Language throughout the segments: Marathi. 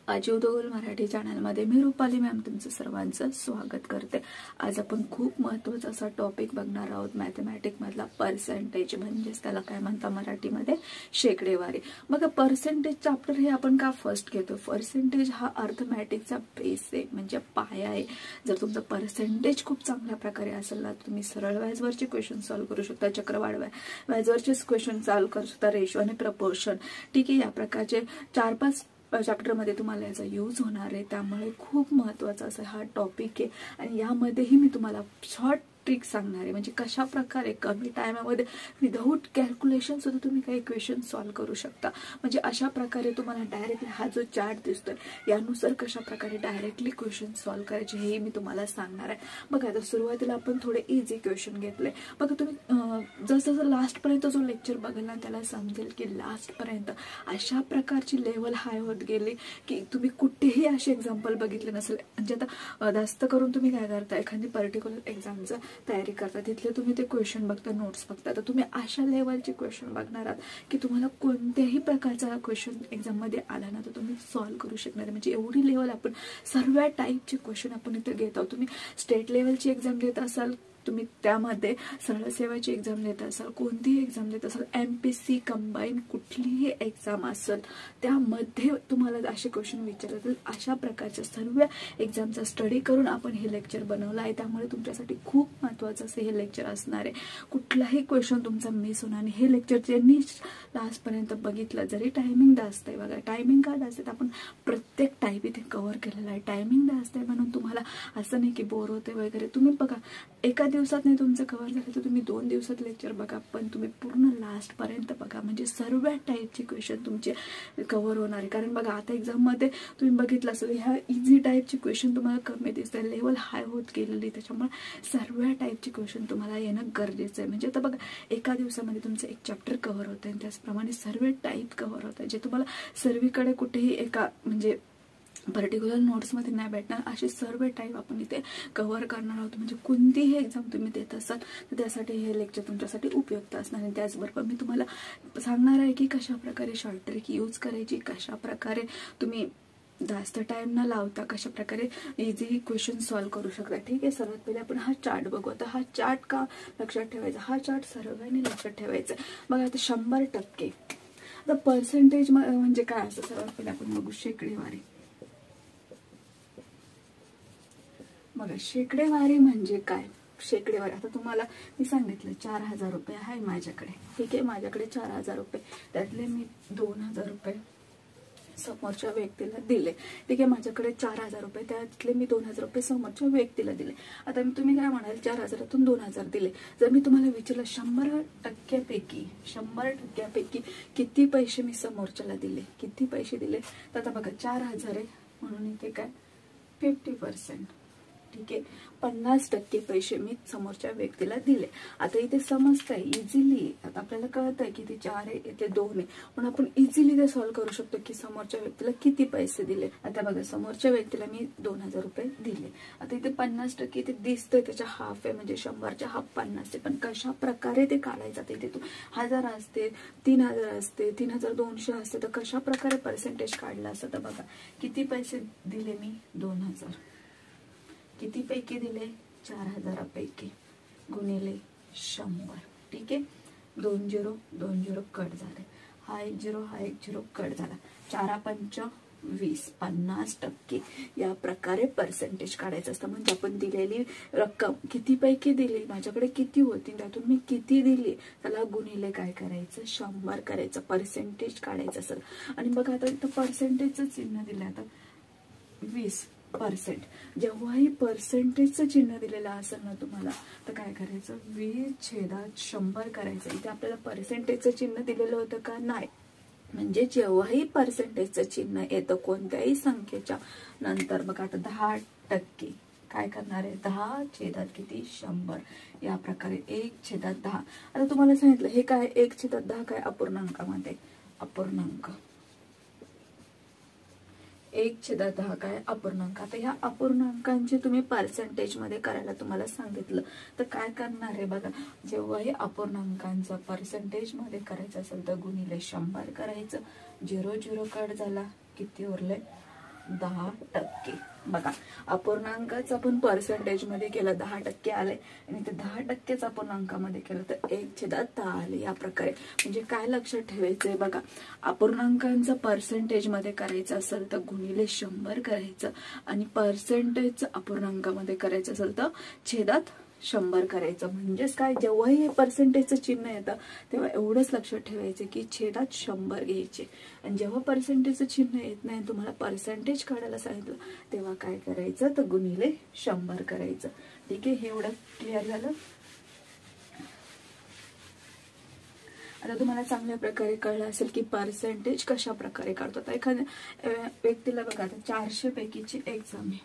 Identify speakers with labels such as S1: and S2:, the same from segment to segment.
S1: अजीवदोल मराठी चॅनलमध्ये मी रुपाली मॅम तुमचं सर्वांचं स्वागत करते। आज आपण खूप महत्त्वाचा असा टॉपिक बघणार आहोत, मॅथमॅटिक मधला पर्सेंटेज, म्हणजेच त्याला काय म्हणतात मराठीमध्ये शेकडेवारी। मग पर्सेंटेज चॅप्टर हे आपण का फर्स्ट घेतो? पर्सेंटेज हा अर्थमॅटिकचा बेस आहे, म्हणजे पाया आहे। जर तुमचं पर्सेंटेज खूप चांगल्या प्रकारे असेल ना, तुम्ही सरळ व्याजवरचे क्वेश्चन सॉल्व्ह करू शकता, चक्रवाढ व्याजवरचे क्वेश्चन सॉल्व्ह करू शकता, रेशो आणि प्रपोर्शन, ठीक आहे। या प्रकारचे 4-5 चॅप्टर मध्ये तुम्हाला याचा यूज होणार आहे, त्यामुळे खूप महत्त्वाचा असा हा टॉपिक आहे। आणि यामध्येही मी तुम्हाला शॉर्ट ट्रिक सांगणार आहे, म्हणजे कशा प्रकारे कमी टाइममध्ये विदाउट कॅल्क्युलेशन सुद्धा तुम्ही काही क्वेश्चन सॉल्व्ह करू शकता। म्हणजे अशा प्रकारे तुम्हाला डायरेक्टली हा जो चार्ट दिसतोय यानुसार कशा प्रकारे डायरेक्टली क्वेश्चन सॉल्व्ह करायचे हे मी तुम्हाला सांगणार आहे। बघा, आता सुरुवातीला आपण थोडे इझी क्वेश्चन घेतले। बघा, तुम्ही जसं लास्ट पर्यंत जो लेक्चर बघाल ना, त्याला समजेल की लास्ट पर्यंत अशा प्रकारची लेवल हाय होत गेली की तुम्ही कुठेही असे एक्झाम्पल बघितले नसेल। म्हणजे आता जास्त करून तुम्ही काय करता, एखादी पर्टिक्युलर एक्झामचं तयारी करता, तिथले तुम्ही ते क्वेश्चन बघता, नोट्स बघता, तर तुम्ही अशा लेवलचे क्वेश्चन बघणार आहात की तुम्हाला कोणत्याही प्रकारचा क्वेश्चन एक्झाम मध्ये आला ना तर तुम्ही सॉल्व्ह करू शकणार। म्हणजे एवढी लेवल आपण सर्व टाईपचे क्वेश्चन आपण इथे घेत आहोत। तुम्ही स्टेट लेवलची एक्झाम देत असाल, तुम्ही त्यामध्ये सरळ सेवाची एक्झाम देत असाल, कोणतीही एक्झाम देत असाल, MPSC कंबाईन कुठलीही एक्झाम असेल त्यामध्ये तुम्हाला असे क्वेश्चन विचारतील। अशा प्रकारच्या सर्व एक्झामचा स्टडी करून आपण हे लेक्चर बनवलं आहे, त्यामुळे तुमच्यासाठी खूप महत्त्वाचं असं हे लेक्चर असणार आहे। कुठलाही क्वेश्चन तुमचा मिस होणार नाही। हे लेक्चर ज्यांनी लास्ट पर्यंत बघितलं, जरी टायमिंग जास्त आहे, बघा टायमिंग का जास्त आहे, आपण प्रत्येक टाईप इथे कव्हर केलेला आहे। टायमिंग जास्त आहे म्हणून तुम्हाला असं नाही की बोर होते वगैरे। तुम्ही बघा, एका दिवसात नाही तुमचं कव्हर झालं तर तुम्ही 2 दिवसात लेक्चर बघा, पण तुम्ही पूर्ण लास्ट पर्यंत बघा, म्हणजे सर्व टाईपचे क्वेश्चन तुमचे कव्हर होणार आहे। कारण बघा, आता एक्झाम मध्ये तुम्ही बघितलं असेल ह्या इझी टाईपचे क्वेश्चन तुम्हाला कमी दिसतात, लेवल हाय होत गेलेली, त्याच्यामुळे सर्व टाईपचे क्वेश्चन तुम्हाला येणं गरजेचं आहे। म्हणजे आता बघा, एका दिवसामध्ये तुमचं एक चॅप्टर कव्हर होतं आणि त्याचप्रमाणे सर्व टाईप कव्हर होतं, जे तुम्हाला सर्वीकडे कुठेही एका म्हणजे पर्टिक्युलर नोट्समध्ये नाही भेटणार। असे सर्व टाईप आपण इथे कव्हर करणार आहोत। म्हणजे कोणतीही एक्झाम तुम्ही देत असाल तर त्यासाठी हे लेक्चर तुमच्यासाठी उपयुक्त असणार आहे। त्याचबरोबर मी तुम्हाला सांगणार आहे की कशा प्रकारे शॉर्ट ट्रिक यूज करायची, कशा प्रकारे तुम्ही जास्त टाइम न लावता कशा प्रकारे इझी क्वेश्चन सॉल्व्ह करू शकता, ठीक आहे। सर्वात पहिले आपण हा चार्ट बघू। आता हा चार्ट का लक्षात ठेवायचा, हा चार्ट सर्वांनी लक्षात ठेवायचा। बघा, आता 100%, आता पर्सेंटेज म्हणजे काय असतं सर्वात पहिले आपण बघू, शेकडेवारी। बघा, शेकडेवारी म्हणजे काय? शेकडेवारी आता तुम्हाला मी सांगितलं 4000 रुपये आहे माझ्याकडे, ठीक आहे। माझ्याकडे 4000 रुपये, त्यातले मी 2000 रुपये समोरच्या व्यक्तीला दिले, ठीक आहे। माझ्याकडे 4000 रुपये, त्यातले मी 2000 रुपये समोरच्या व्यक्तीला दिले। आता तुम्ही काय म्हणाल, 4000तून 2000 दिले। जर मी तुम्हाला विचारलं 100% किती पैसे मी समोरच्याला दिले, किती पैसे दिले, तर आता बघा 4000 आहे म्हणून इथे काय 50%, ठीक आहे। 50% पैसे मी समोरच्या व्यक्तीला दिले। आता इथे समजतंय इझिली, आता आपल्याला कळतंय की ते 4 आहे, इथे 2 आहे, पण आपण इझिली ते सॉल्व्ह करू शकतो की समोरच्या व्यक्तीला किती पैसे दिले। आता बघा, समोरच्या व्यक्तीला मी 2000 रुपये दिले। आता इथे 50% इथे दिसतंय, त्याच्या हाफ आहे, म्हणजे 100च्या हाफ 50 आहे। पण कशा प्रकारे ते काढायचं, इथे 1000 असते, 3000 असते, 3200 असते, तर कशा प्रकारे पर्सेंटेज काढला असं। तर बघा, किती पैसे दिले मी, 2000, किती पैकी दिले, 4000 पैकी, गुणिले 100, ठीक आहे। 2 0 2 0 कट झाले, हा 1 0 हा 1 0 कट झाला, 4 5 20, 50% या प्रकारे पर्सेंटेज काढायचं असतं। म्हणजे आपण दिलेली रक्कम किती पैकी दिली, माझ्याकडे किती होती, त्यातून मी किती दिली, त्याला गुणिले काय करायचं, 100 करायचं, पर्सेंटेज काढायचं असेल। आणि बघा, आता इथं पर्सेंटेजचं चिन्ह दिलं, आता 20%, जेव्हाही पर्सेंटेजचं चिन्ह दिलेलं असेल ना तुम्हाला, तर काय करायचं, 20/100 करायचं। इथे आपल्याला पर्सेंटेजचं चिन्ह दिलेलं होतं का, नाही, म्हणजे जेव्हाही पर्सेंटेजचं चिन्ह येतं कोणत्याही संख्येच्या नंतर, बघा आता 10% काय करणार आहे, 10/100 या प्रकारे 1/10। आता तुम्हाला सांगितलं हे काय, 1/10 काय, अपूर्णांकामध्ये अपूर्णांक, 1/10 काय, अपूर्णांक। आता ह्या अपूर्णांकांची तुम्ही पर्सेंटेज मध्ये करायला तुम्हाला सांगितलं तर काय करणार आहे, बघा, जेव्हाही अपूर्णांकांचं पर्सेंटेज मध्ये करायचं असेल तर गुणिले 100 करायचं, 0 0 कट झाला, किती उरले, 10%. बघा अपूर्णांकाचं आपण पर्सेंटेज मध्ये केलं 10% आले आणि ते 10%च अपूर्णांकामध्ये केलं तर 1/10 आले. या प्रकारे म्हणजे काय लक्षात ठेवायचंय बघा, अपूर्णांकांचं पर्सेंटेज मध्ये करायचं असेल तर गुणिले 100 करायचं आणि पर्सेंटेजचं अपूर्णांकामध्ये करायचं असेल तर छेदात 100 करायचं. म्हणजेच काय, जेव्हाही हे पर्सेंटेजचं चिन्ह येतं तेव्हा एवढंच लक्षात ठेवायचं की छेदात 100 घ्यायचे. आणि जेव्हा पर्सेंटेजचं चिन्ह येत नाही, तुम्हाला पर्सेंटेज काढायला सांगितलं तेव्हा काय करायचं तर गुणिले 100 करायचं. ठीक आहे, हे एवढं क्लिअर झालं. आता तुम्हाला चांगल्या प्रकारे कळलं असेल की पर्सेंटेज कशा प्रकारे काढतो. आता एखाद्या व्यक्तीला बघा, आता 400 पैकीची एक्झाम आहे,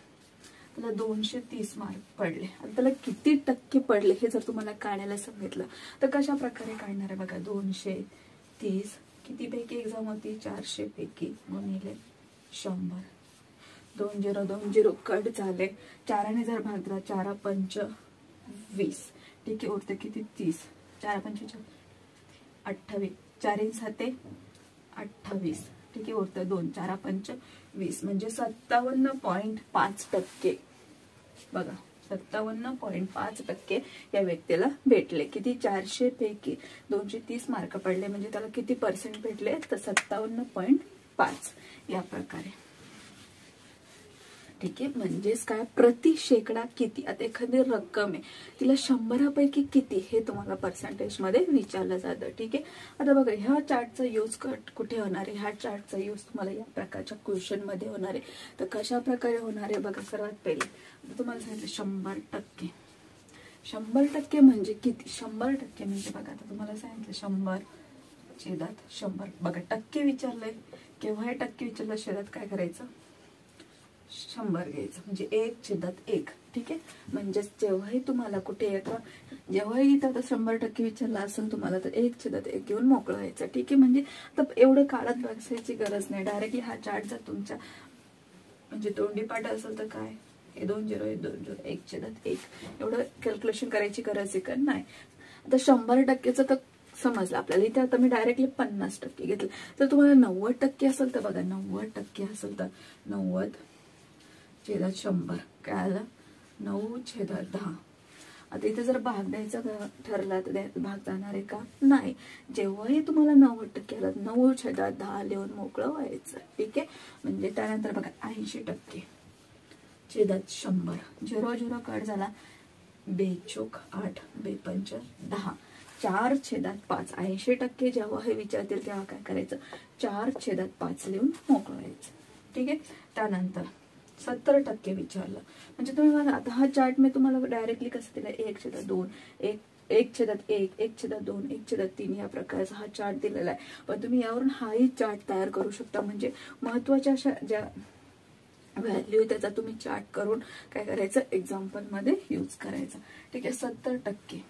S1: त्याला 230 मार्क पडले आणि त्याला किती टक्के पडले हे जर तुम्हाला काढायला सांगितलं तर कशा प्रकारे काढणार आहे बघा. 230 किती पैकी एक्झाम होती, 400 पैकी गुणिले 100. 20 कट झाले, 4ने जर भाग दिला 4 पंच 20. ठीक आहे, उरते किती 30. 4 पंच 28, 4 7 28. ठीक आहे, उरतं 2. 4 पंच 20 म्हणजे 57.5%. बघा 57.5% या व्यक्तीला भेटले. किती, 400 पैकी 230 मार्क पडले म्हणजे त्याला किती पर्सेंट भेटले तर 57.5 या प्रकारे. ठीक आहे, म्हणजेच काय, प्रति शेकडा किती. आता एखादी रक्कम आहे, तिला 100 पैकी किती हे तुम्हाला पर्सेंटेज मध्ये विचारलं जातं. ठीक आहे, आता बघा ह्या चार्टचा यूज कुठे होणार आहे, ह्या चार्टचा यूज तुम्हाला या प्रकारच्या क्वेश्चन मध्ये होणार आहे. तर कशा प्रकारे होणार आहे बघा. सर्वात पहिले तुम्हाला सांगितलं 100%. 100% म्हणजे किती, 100% म्हणजे बघा, आता तुम्हाला सांगितलं 100 छेदात 100. बघा टक्के विचारलंय, केव्हा हे टक्के विचारलं छेदात काय करायचं 100 घ्यायचं म्हणजे 1/1. ठीक आहे, म्हणजे जेव्हाही तुम्हाला कुठे येतं, जेव्हाही इथं 100% विचारला असेल तुम्हाला तर 1/1 घेऊन मोकळं व्हायचं. ठीक आहे, म्हणजे आता एवढं काळात बसायची गरज नाही. डायरेक्टली हा चार्ट जर तुमच्या म्हणजे तोंडी पाठ असेल तर काय, हे 2 0 1/1 एवढं कॅल्क्युलेशन करायची गरज आहे का नाही. आता 100%चं तर समजलं आपल्याला. इथे आता मी डायरेक्टली 50% घेतलं. तर तुम्हाला 90% असेल तर बघा, 90% असेल तर 90/100 काय आलं 9/10. आता इथे जर भाग द्यायचा ठरला तर भाग जाणार आहे का नाही. जेव्हाही तुम्हाला 90% आला 9/10 लिहून मोकळं व्हायचं. ठीक आहे, म्हणजे त्यानंतर बघा 80% छेदात 100. 0 कट झाला, 2/8 2/5 10. 4/5. 80% जेव्हा हे विचारतील तेव्हा काय करायचं 4/5 लिहून मोकळं व्हायचं. ठीक आहे, त्यानंतर 70% विचारलं म्हणजे तुम्ही मला आता हा चार्ट मी तुम्हाला डायरेक्टली कसं दिला 1/2 1/1 1/2 1/3 या प्रकारचा हा चार्ट दिलेला आहे. पण तुम्ही यावरून हाही चार्ट तयार करू शकता. म्हणजे महत्वाच्या अशा ज्या व्हॅल्यू त्याचा तुम्ही चार्ट करून काय करायचं एक्झाम्पल मध्ये यूज करायचा. ठीक आहे, 70%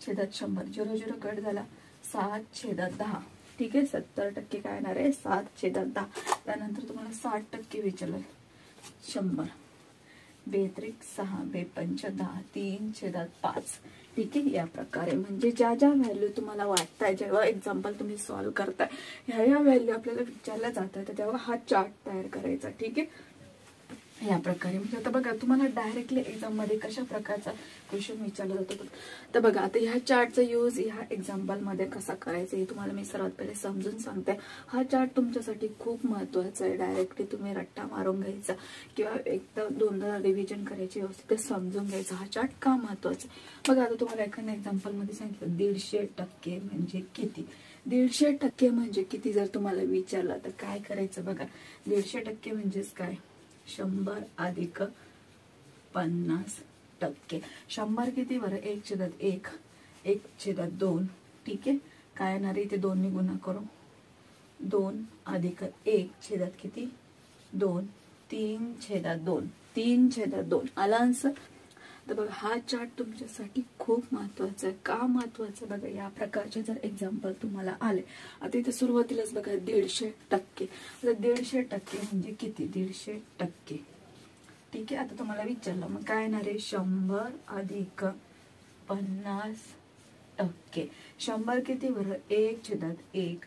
S1: छेदात 100. 0 कट झाला, 7/10. ठीक आहे, 70% काय येणार आहे 7/10. त्यानंतर तुम्हाला 60% विचारलं 100. 2/6 2/5 10 3/5. ठीक आहे, या प्रकारे म्हणजे ज्या ज्या व्हॅल्यू तुम्हाला वाटताय जेव्हा एक्झाम्पल तुम्ही सॉल्व्ह करताय ह्या व्हॅल्यू आपल्याला विचारल्या जातात तर तेव्हा हा चार्ट तयार करायचा. ठीक आहे, या प्रकारे. म्हणजे आता बघा तुम्हाला डायरेक्टली एक्झाम मध्ये कशा प्रकारचा क्वेश्चन विचारला जातो तर बघा आता ह्या चार्टचा यूज ह्या एक्झाम्पल मध्ये कसा करायचा हे तुम्हाला मी सर्वात पहिले समजून सांगते. हा चार्ट तुमच्यासाठी खूप महत्वाचा आहे. डायरेक्टली तुम्ही रट्टा मारून घ्यायचा किंवा एकदा 2दा रिव्हिजन करायची, व्यवस्थित समजून घ्यायचा. हा चार्ट का महत्वाचा आहे बघा. आता तुम्हाला एखाद्या एक्झाम्पल मध्ये सांगितलं 150% म्हणजे किती. 150% म्हणजे किती जर तुम्हाला विचारलं तर काय करायचं बघा. 150% म्हणजेच काय 100 अधिक 50%. 100 किती बरं 1/1 1/2. ठीक आहे, काय येणार आहे ते 2 ने गुणा करू 2 अधिक 1 छेदात किती 2 3/2 3/2 आला आन्सर. तर बघा हा चार्ट तुमच्यासाठी खूप महत्वाचा आहे. का महत्वाचं बघा, या प्रकारचे जर एक्झाम्पल तुम्हाला आले. आता इथे सुरुवातीलाच बघा 150%. आता 150% म्हणजे किती 150%. ठीक आहे, आता तुम्हाला विचारलं मग काय येणार आहे 100 अधिक 50%. 100 किती बरं 1/1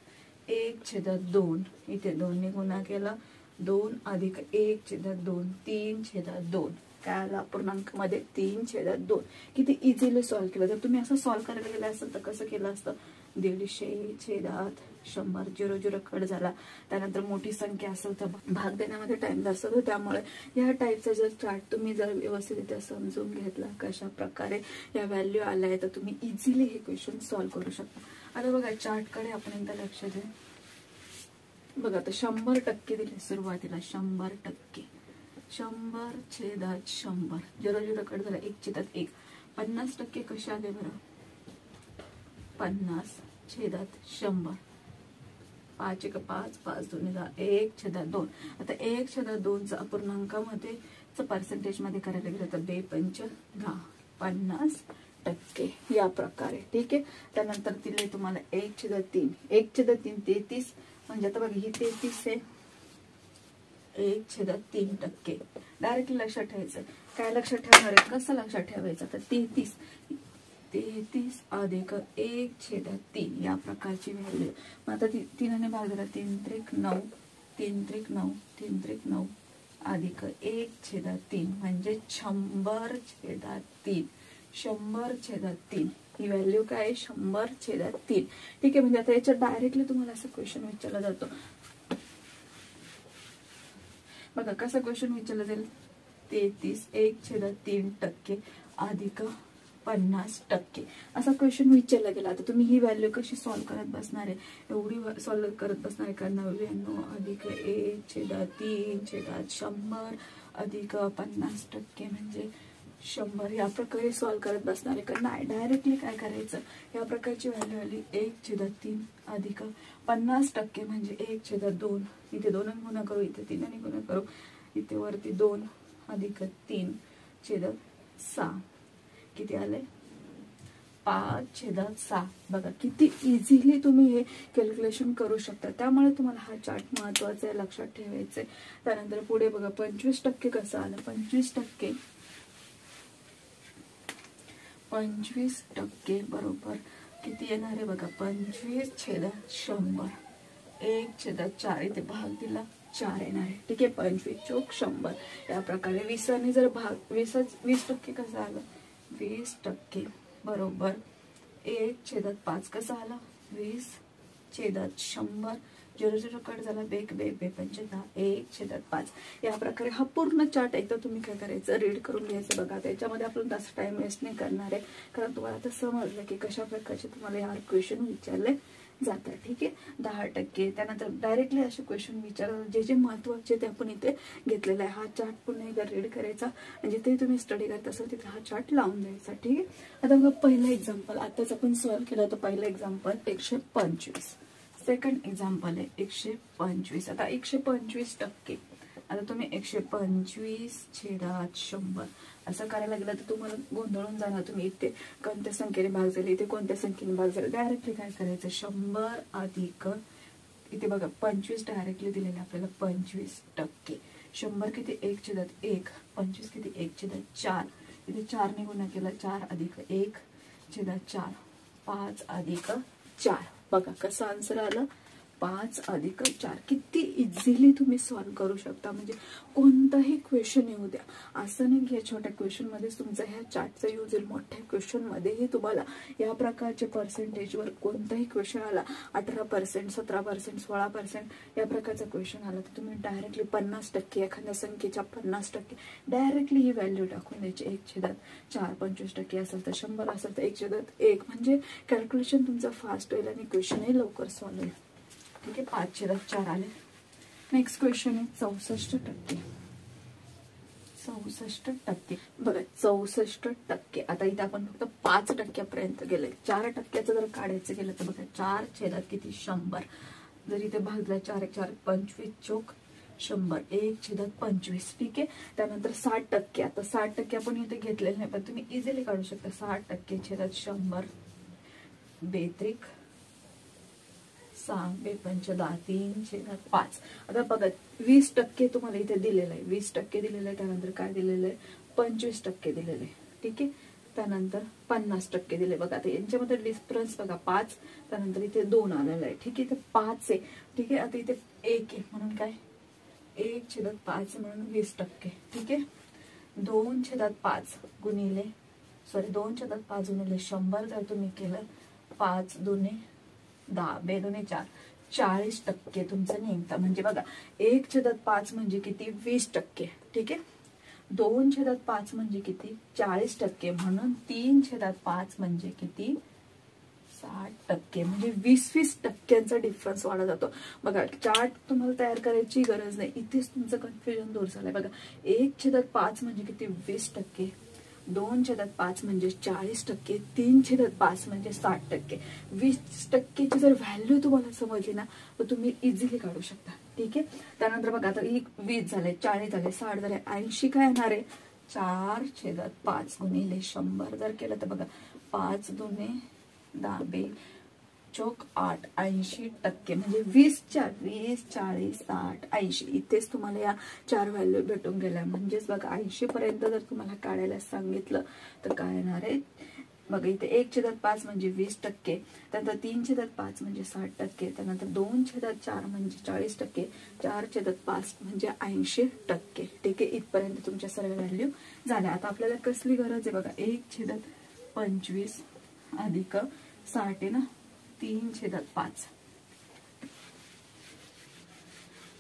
S1: 1/2. इथे 2 ने गुणा केला 2 अधिक 1/2 3/2 काय आला अपूर्णांकामध्ये 3/2. किती इझिली सॉल्व्ह केलं. जर तुम्ही असं सॉल्व्ह करायला गेलं असेल तर कसं केलं असतं 150/100 0 0 कट झाला. त्यानंतर मोठी संख्या असेल तर भाग देण्यामध्ये टाइम जास्त होतो. त्यामुळे या टाईपचा जर चार्ट तुम्ही जर व्यवस्थित समजून घेतला कशा प्रकारे या व्हॅल्यू आल्या तर तुम्ही इझिली हे क्वेश्चन सॉल्व्ह करू शकता. आता बघा चार्टकडे आपण एकदा लक्ष देऊ. बघा आता 100% दिले सुरुवातीला 100%. 100/100 0 0 कट झाला 1/1. 50% कसे आले बरं 50/100. 5 1 5 5 2 1/2. आता 1/2 अपूर्णांकामध्ये पर्सेंटेज मध्ये करायला गेलं तर 2 5 10 50% या प्रकारे. ठीक आहे. त्यानंतर दिले तुम्हाला 1/3. 1/3 33. म्हणजे आता बघा ही 33 आहे 1/3%. डायरेक्टली लक्षात ठेवायचं. काय लक्षात ठेवणार आहे कसं लक्षात ठेवायचं तर 33 अधिक 1/3 या प्रकारची व्हॅल्यू. मग आता 3ने भाग दिला 3 त्रिक 9 3 त्रिक 9 3 त्रिक 9 अधिक 1/3 म्हणजे 100/3. 100/3 ही व्हॅल्यू काय आहे 100/3. ठीक आहे. म्हणजे आता याच्यात डायरेक्टली तुम्हाला असं क्वेश्चन विचारला जातो. बघा कसा क्वेश्चन विचारला जाईल 33 1/3% अधिक 50% असा क्वेश्चन विचारला गेला. आता तुम्ही ही व्हॅल्यू कशी सॉल्व्ह करत बसणार आहे एवढी सॉल्व्ह करत बसणार आहे का 99 अधिक 1/3/100 अधिक 50% म्हणजे 100 या प्रकारे सॉल्व्ह करत बसणार आहे का नाही. डायरेक्टली काय करायचं या प्रकारची व्हॅल्यू आली 1/3 अधिक 50% म्हणजे 1/2. इथे 2 गुणा करू इथे 3 गुणा करू इथे वरती 2 अधिक 3/6 किती आले 5/6. बघा किती इझिली तुम्ही हे कॅल्क्युलेशन करू शकता. त्यामुळे तुम्हाला हा चार्ट महत्वाचा आहे लक्षात ठेवायचं आहे. त्यानंतर पुढे बघा 25% कसं आलं 25% बरोबर किती येणार आहे बघा 25/100 1/4 इथे भाग दिला 4 येणार आहे. ठीक आहे. 25 चोक 100 या प्रकारे 20 जर भाग 20% कसं आलं 20% बरोबर 1/5 कसं आलं 20/100 0 0 कट झाला 2 2 5 10 1/5 या प्रकारे हा पूर्ण चार्ट एकदा तुम्ही काय करायचं रीड करून घ्यायचं. बघा त्याच्यामध्ये आपण जास्त टाइम वेस्ट नाही करणार आहे कारण तुम्हाला आता समजलं की कशा प्रकारचे तुम्हाला या क्वेश्चन विचारले जातात. ठीक आहे. 10%. त्यानंतर डायरेक्टली असे क्वेश्चन विचारतात जे जे महत्वाचे ते आपण इथे घेतलेलं आहे. हा चार्ट पुन्हा एकदा रीड करायचा आणि जिथे तुम्ही स्टडी करत असाल तिथे हा चार्ट लावून द्यायचा. ठीक आहे. आता बघा पहिलं एक्झाम्पल आताच आपण सॉल्व्ह केलं होतं. पहिलं एक्झाम्पल 125. सेकंड एक्झाम्पल आहे 125. आता 125%. आता तुम्ही 125/100 असं करायला गेलं तर तुम्हाला गोंधळून जाणार. तुम्ही इथे कोणत्या संख्येने भाग झाले इथे कोणत्या संख्येने भाग झाले. डायरेक्टली काय करायचं 100 अधिक इथे बघा 25 डायरेक्टली दिलेलं आपल्याला 25%. 100 किती 1/1 25 किती 1/4 इथे 4ने गुणा केला 4 अधिक 1/4 5 अधिक 4. बघा कसं आन्सर आलं 5 अधिक 4. किती इझिली तुम्ही सॉल्व्ह करू शकता. म्हणजे कोणताही क्वेश्चन येऊ द्या असं नाही की छोट्या क्वेश्चन मध्ये तुमचा ह्या चार्टचा यूज होईल. मोठ्या क्वेश्चन मध्येही तुम्हाला या प्रकारचे पर्सेंटेजवर कोणताही क्वेश्चन आला 18% 17% 16% या प्रकारचा क्वेश्चन आला तर तुम्ही डायरेक्टली 50% एखाद्या संख्येच्या 50% डायरेक्टली ही व्हॅल्यू टाकून द्यायची 1/4 25% असेल तर 100 असेल तर 1/1 म्हणजे कॅल्क्युलेशन तुमचं फास्ट होईल आणि क्वेश्चनही लवकर सॉल्व्ह होईल. ठीक आहे. 5/4 आले. नेक्स्ट क्वेश्चन आहे 64%. 64% बघा 64%. आता इथे आपण फक्त 5% गेले. 4% जर काढायचं गेलं तर बघा 4 किती 100 जर इथे भाग दिला 4 4 25 चोक 100 1/25. ठीक आहे. त्यानंतर 60%. आता 60% आपण इथे घेतलेलं नाही पण तुम्ही इझिली काढू शकता. 60%/100 बेत्रिक 6 2 5 10 3/5. आता बघा 20% तुम्हाला इथे दिलेलं आहे. 20% दिलेलं आहे. त्यानंतर काय दिलेलं आहे 25% दिलेलं आहे. ठीक आहे. त्यानंतर 50% दिले. बघा आता यांच्यामध्ये डिफरन्स बघा 5 त्यानंतर इथे 2 आलेलं आहे. ठीक आहे. इथे 5 आहे. ठीक आहे. आता इथे 1 आहे म्हणून काय 1/5 म्हणून 20%. ठीक आहे. 2/5 गुणिले 2/5 गुणिले 100 जर तुम्ही केलं 5 दुने 10 2 दुने 4 40% तुमचं निघतं. म्हणजे बघा 1/5 म्हणजे किती 20%. ठीक आहे. 2/5 म्हणजे किती 40%. म्हणून 3/5 म्हणजे किती 60%. म्हणजे 20% डिफरन्स वाढत जातो. बघा चार्ट तुम्हाला तयार करायची गरज नाही, इथेच तुमचं कन्फ्युजन दूर झालंय. बघा 1/5 म्हणजे किती 20%, 2/5 म्हणजे 40%, 3/5 म्हणजे 60%. 20%ची जर व्हॅल्यू तुम्हाला समजली ना तर तुम्ही इझिली काढू शकता. ठीक आहे. त्यानंतर बघा आता 20 झाले, 40 झाले, 60 झाले, 80 काय येणार आहे 4/5 गुणिले 100 जर केलं तर बघा 5 दुने 10 2 चौक 8 80%. म्हणजे 20 40 60 80 इथेच तुम्हाला या 4 व्हॅल्यू भेटून गेल्या. म्हणजेच बघा 80 पर्यंत जर तुम्हाला काढायला सांगितलं तर काय येणार आहे बघा इथे 1/5 म्हणजे 20%, त्यानंतर 3/5 म्हणजे 60%, त्यानंतर 2/4 म्हणजे 40%, 4/5 म्हणजे 80%. ठीक आहे. इथपर्यंत तुमच्या सर्व व्हॅल्यू झाल्या. आता आपल्याला कसली गरज आहे बघा 1/25 अधिक 60 आहे ना 3/5.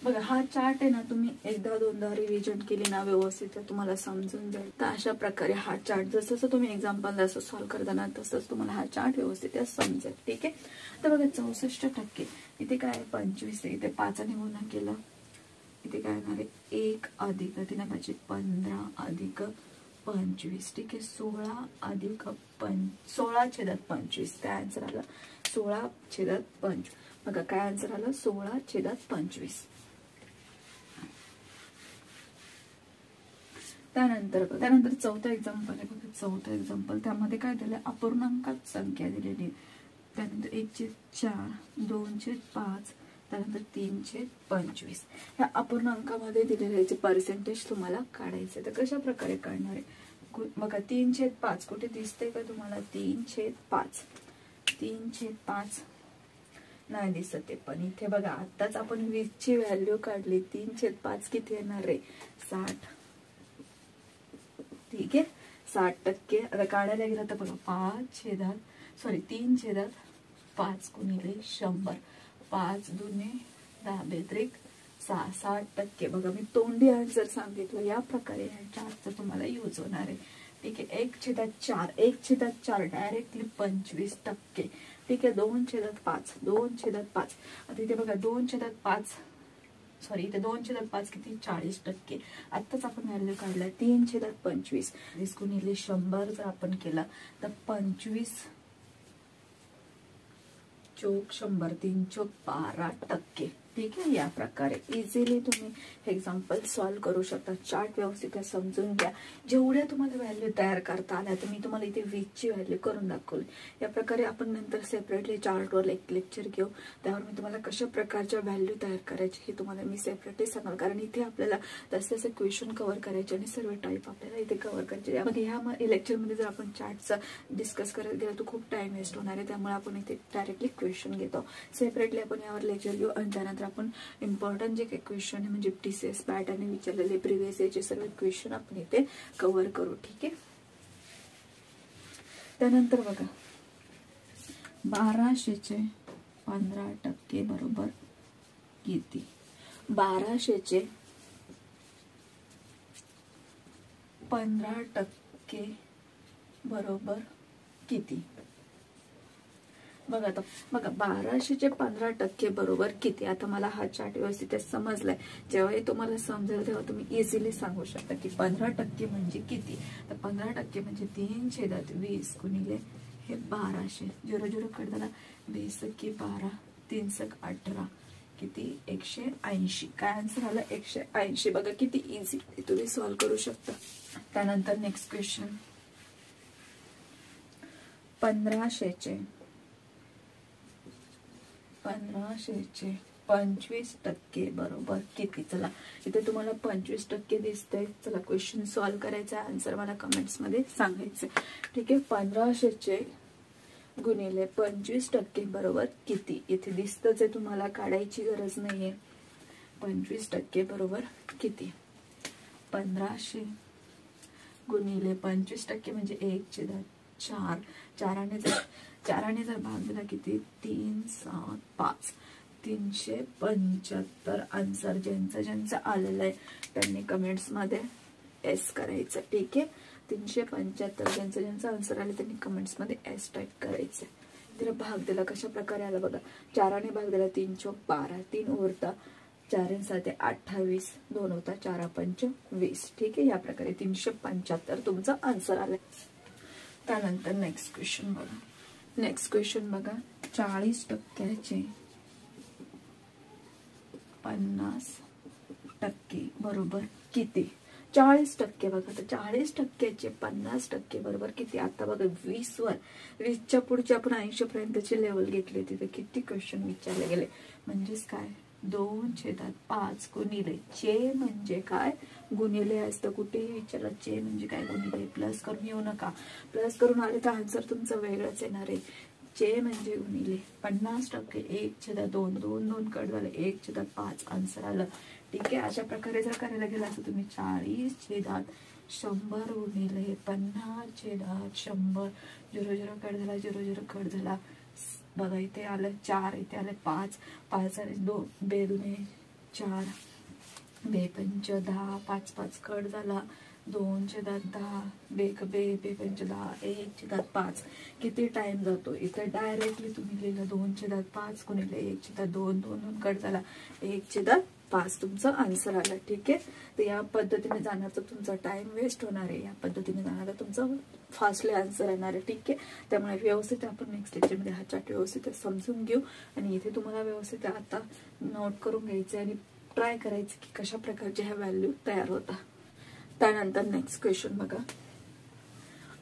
S1: बघा हा चार्ट आहे ना तुम्ही एकदा दोनदा रिव्हिजन केली ना व्यवस्थित तुम्हाला समजून जाईल. तर अशा प्रकारे हा चार्ट जसं तुम्ही एक्झाम्पल जसं सॉल्व्ह करताना तसंच तुम्हाला हा चार्ट व्यवस्थित समजेल. ठीक आहे. तर बघा 64% इथे काय 25 आहे, इथे 5 ने गुणा केलं, इथे काय येणार आहे 1 अधिक 3 5 15 अधिक 25. ठीक आहे. 16 अधिक 16/25 काय आन्सर आलं 16/25. बघा काय आन्सर आलं 16/25. त्यानंतर चौथा एक्झाम्पल आहे बघा. चौथा एक्झाम्पल त्यामध्ये काय दिलं अपूर्णांकात संख्या दिलेली. त्यानंतर 1/4 2/5 त्यानंतर 3/25. ह्या अपूर्णांकामध्ये दिलेले पर्सेंटेज तुम्हाला काढायचे. तर कशा प्रकारे काढणार आहे बघा 3/5 कुठे दिसते का तुम्हाला 3/5 3/5 नाही दिसत आहे. पण इथे बघा आताच आपण 20 ची व्हॅल्यू काढली 3/5 किती येणार आहे 60. ठीक आहे 60%. आता काढायला गेलं तर बघा 3/5 गुणिले 100 5 दुने 10 बेत्रिक 6 60%. बघा मी तोंडी आन्सर सांगितलं या प्रकारे या चार्टचा तुम्हाला यूज होणार आहे. ठीक आहे. 1/4 डायरेक्टली 25%. ठीक आहे. 2/5 आता इथे बघा 2/5 इथे 2/5 किती 40%. आत्ताच आपण व्हॅल्यू काढला 3/25 गुणिले 100 जर आपण केला तर 25 चौक 100 3 चौक 12%. ठीक आहे. या प्रकारे इझिली तुम्ही एक्झाम्पल सॉल्व्ह करू शकता. चार्ट व्यवस्थित समजून घ्या. जेवढ्या तुम्हाला व्हॅल्यू तयार करता आल्या तर मी तुम्हाला इथे 20 ची व्हॅल्यू करून दाखवली. या प्रकारे आपण नंतर सेपरेटली चार्टवर एक लेक्चर घेऊ. त्यावर मी तुम्हाला कशा प्रकारच्या व्हॅल्यू तयार करायचे हे तुम्हाला मी सेपरेटली सांगाल. कारण इथे आपल्याला तसे क्वेश्चन कव्हर करायचे आणि सर्व टाईप आपल्याला इथे कव्हर करायचे. मग ह्या लेक्चरमध्ये जर आपण चार्टचा डिस्कस करत गेलो तर खूप टाइम वेस्ट होणार आहे. त्यामुळे आपण इथे डायरेक्टली क्वेश्चन घेतो. सेपरेटली आपण यावर लेक्चर घेऊ आणि त्यानंतर आपण इम्पॉर्टंट जे काही क्वेश्चन आहे म्हणजे TCS पॅटर्न विचारलेले प्रिव्हियस याचे सर्व क्वेश्चन आपण इथे कव्हर करू. ठीक आहे. त्यानंतर बघा 1200चे 15% बरोबर किती. 1200चे 15% बरोबर किती. बघा आता बघा 1200चे 15% बरोबर किती. आता मला हा चार्ट व्यवस्थित समजलाय. जेव्हा तुम्हाला समजेल तेव्हा तुम्ही इझिली सांगू शकता की 15% म्हणजे किती. तर 15% म्हणजे 3/20 गुणिले हे 1200 0 कडे 20 × 12 3 × 18 किती 180. काय आन्सर आला 180. बघा किती इझी तुम्ही सॉल्व्ह करू शकता. त्यानंतर नेक्स्ट क्वेश्चन 1500चे 25% बरोबर किती. चला इथे तुम्हाला 25% दिसतंय. चला क्वेश्चन सॉल्व्ह करायचा. आन्सर मला कमेंट्स मध्ये सांगायचं. ठीक आहे. 1500चे गुणिले 25% बरोबर किती. इथे दिसतच आहे तुम्हाला काढायची गरज नाहीये. 25% बरोबर किती? 1500 गुणिले 25% म्हणजे 1/4. चाराने जर भाग दिला किती? 3, 7, 5. 375 आन्सर. ज्यांचं आलेलं आहे त्यांनी कमेंट्स मध्ये एस करायचं. ठीक आहे, 375 ज्यांचं आन्सर आले त्यांनी कमेंट्स मध्ये एस टाईप करायचं. तिला भाग दिला कशा प्रकारे आला बघा. 4ने भाग दिला 3 चोक 12, 3 उरता 4 7 28, 2 होता 4 5 20. ठीक आहे, या प्रकारे 375 तुमचा आन्सर आलाय. त्यानंतर नेक्स्ट क्वेश्चन बघा. 40% 50% बरोबर किती? 40% बघा. तर 40%चे 50% बरोबर किती? आता बघा 20च्या पुढचे आपण 80 पर्यंतची लेवल घेतली. तिथे किती क्वेश्चन विचारले गेले. म्हणजेच काय? 2/5 गुणिले चे म्हणजे काय? गुणिले असतं. कुठेही विचारलं चे म्हणजे काय गुणिले. प्लस करून येऊ नका. प्लस करून आले तर आन्सर तुमचं वेगळंच येणार आहे. चे म्हणजे गुणिले 50%. 1/2 2 कट झाले 1/5 आन्सर आलं. ठीक आहे, अशा प्रकारे जर करायला गेला असं तुम्ही 40/100 गुणिले 50/100. 0 कट झाला 0 कट झाला. बघा इथे आलं 4, इथे आलं 5. 5 झाले 2 2 4 2 5 10. 5 5 कट झाला 2/10. 2 5 10. 1/5. किती टाइम जातो? इथे डायरेक्टली तुम्ही लिहिलं 2/5 गुणिले 1/2. 2 कट झाला 1/5 तुमचं आन्सर आलं. ठीक आहे, तर या पद्धतीने जाणार तर तुमचा टाइम वेस्ट होणार आहे. या पद्धतीने जाणार तर तुमचं फास्टली आन्सर येणार आहे. ठीक आहे, त्यामुळे व्यवस्थित आपण नेक्स्ट लेक्चरमध्ये हा चार्ट व्यवस्थित समजून घेऊ. आणि इथे तुम्हाला व्यवस्थित आता नोट करून घ्यायचं आणि ट्राय करायचं की कशा प्रकारचे ह्या व्हॅल्यू तयार होतात. त्यानंतर नेक्स्ट क्वेश्चन बघा.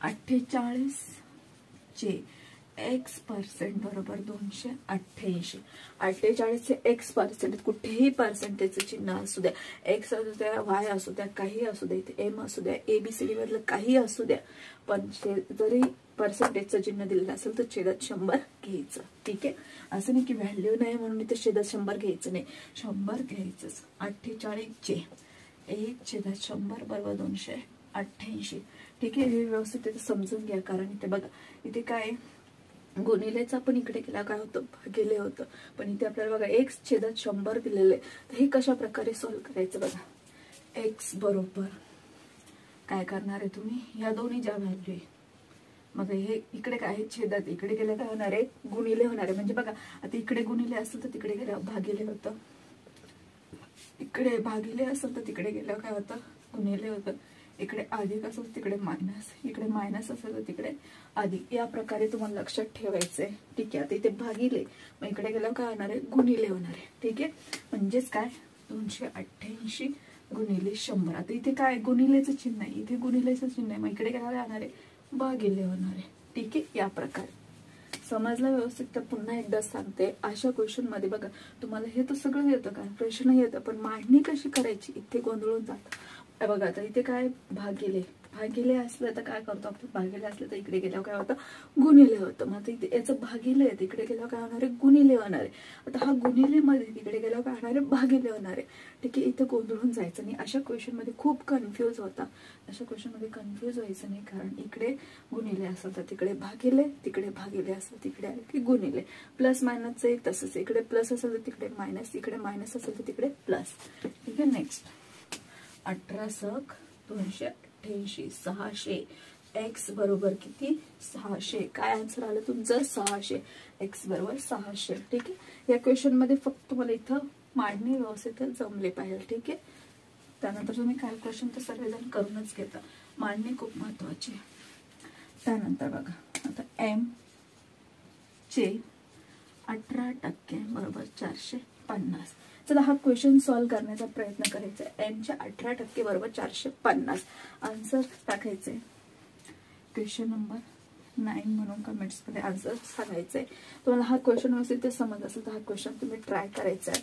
S1: 48चे x% बरोबर 288. 48चे x% कुठेही पर्सेंटेजचं चिन्ह असू द्या. x असू द्या, y असू द्या, काही असू द्या, इथे m असू द्या, ABCD मधलं काही असू द्या, पण जरी पर्सेंटेजचं चिन्ह दिलेलं असेल तर छेदात 100 घ्यायचं. ठीक आहे, असं नाही की व्हॅल्यू नाही म्हणून इथे छेदात 100 घ्यायचं नाही. 100 घ्यायचंच. 48चे 1/100 बरोबर 288. ठीक आहे, हे व्यवस्थित समजून घ्या. कारण इथे बघा इथे काय गुणिलेचा पण इकडे केला काय होतं? भागिले होतं. पण इथे आपल्याला बघा 1/100 दिलेले. तर हे कशा प्रकारे सॉल्व्ह करायचं बघा. x बरोबर काय करणार आहे तुम्ही? या दोन्ही ज्या व्हॅल्यू आहे मग हे इकडे काय आहे छेदात, इकडे गेलं काय होणार आहे? गुणिले होणार आहे. म्हणजे बघा आता इकडे गुणिले असेल तर तिकडे गेल्यावर भागिले होतं. इकडे भागिले असेल तर तिकडे गेल्यावर काय होतं? गुणिले होतं. इकडे अधिक असेल तिकडे मायनस, इकडे मायनस असेल तर तिकडे अधिक. या प्रकारे तुम्हाला लक्षात ठेवायचंय. ठीक आहे, आता इथे भागिले मग इकडे गेल्यावर काय होणार आहे? गुणिले होणार आहे. ठीक आहे, म्हणजेच काय 288 गुणिले 100. आता इथे काय गुणिलेचं चिन्ह आहे, इथे गुणिलेचं चिन्ह आहे, मग इकडे काय होणार आहे? भागिले होणार आहे. ठीक आहे, या प्रकारे समजलं व्यवस्थित. तर पुन्हा एकदा सांगते, अशा क्वेश्चन मध्ये बघा तुम्हाला हे तर सगळं येतं का? प्रश्न येतं, पण मांडणी कशी करायची इथे गोंधळून जातं. बघा आता इथे काय भागिले असलं तर काय करतो आपण? भागिले असलं तर इकडे गेल्यावर काय होतं? गुणिले होतं. मग इथे याचं भागिले आहे, तिकडे गेल्यावर काय होणार आहे? गुणिले होणार आहे. आता हा गुणिले मध्ये तिकडे गेल्यावर काय होणार आहे? भागिले होणार आहे. ठीक आहे, इथे गोंधळून जायचं नाही. अशा क्वेश्चन मध्ये खूप कन्फ्युज होता. अशा क्वेश्चन मध्ये कन्फ्युज व्हायचं नाही. कारण इकडे गुणिले असेल तर तिकडे भागिले, तिकडे भागिले असेल तिकडे आले की गुणिले. प्लस मायनसचं एक तसंच, इकडे प्लस असेल तर तिकडे मायनस, इकडे मायनस असेल तर तिकडे प्लस. ठीक आहे, नेक्स्ट 18/288 600. x बरोबर किती? 600. काय आन्सर आलं तुमचं? 600. x बरोबर 600. ठीक आहे, या क्वेश्चन मध्ये फक्त मला इथं मांडणी व्यवस्थित जमले पाहिजे. ठीक आहे, त्यानंतर तुम्ही कॅल्क्युलेशन तर सर्वजण करूनच घेता. मांडणी खूप महत्वाची. त्यानंतर बघा आता m चे 18% बरोबर 450. चला हा क्वेश्चन सॉल्व्ह करण्याचा प्रयत्न करायचा. m चे 18% बरोबर 450 आन्सर टाकायचे. क्वेश्चन नंबर 9 म्हणून कमेंट्स मध्ये आन्सर सांगायचंय. तुम्हाला हा क्वेश्चन व्यवस्थित समज असेल तर हा क्वेश्चन तुम्ही ट्राय करायचा आहे.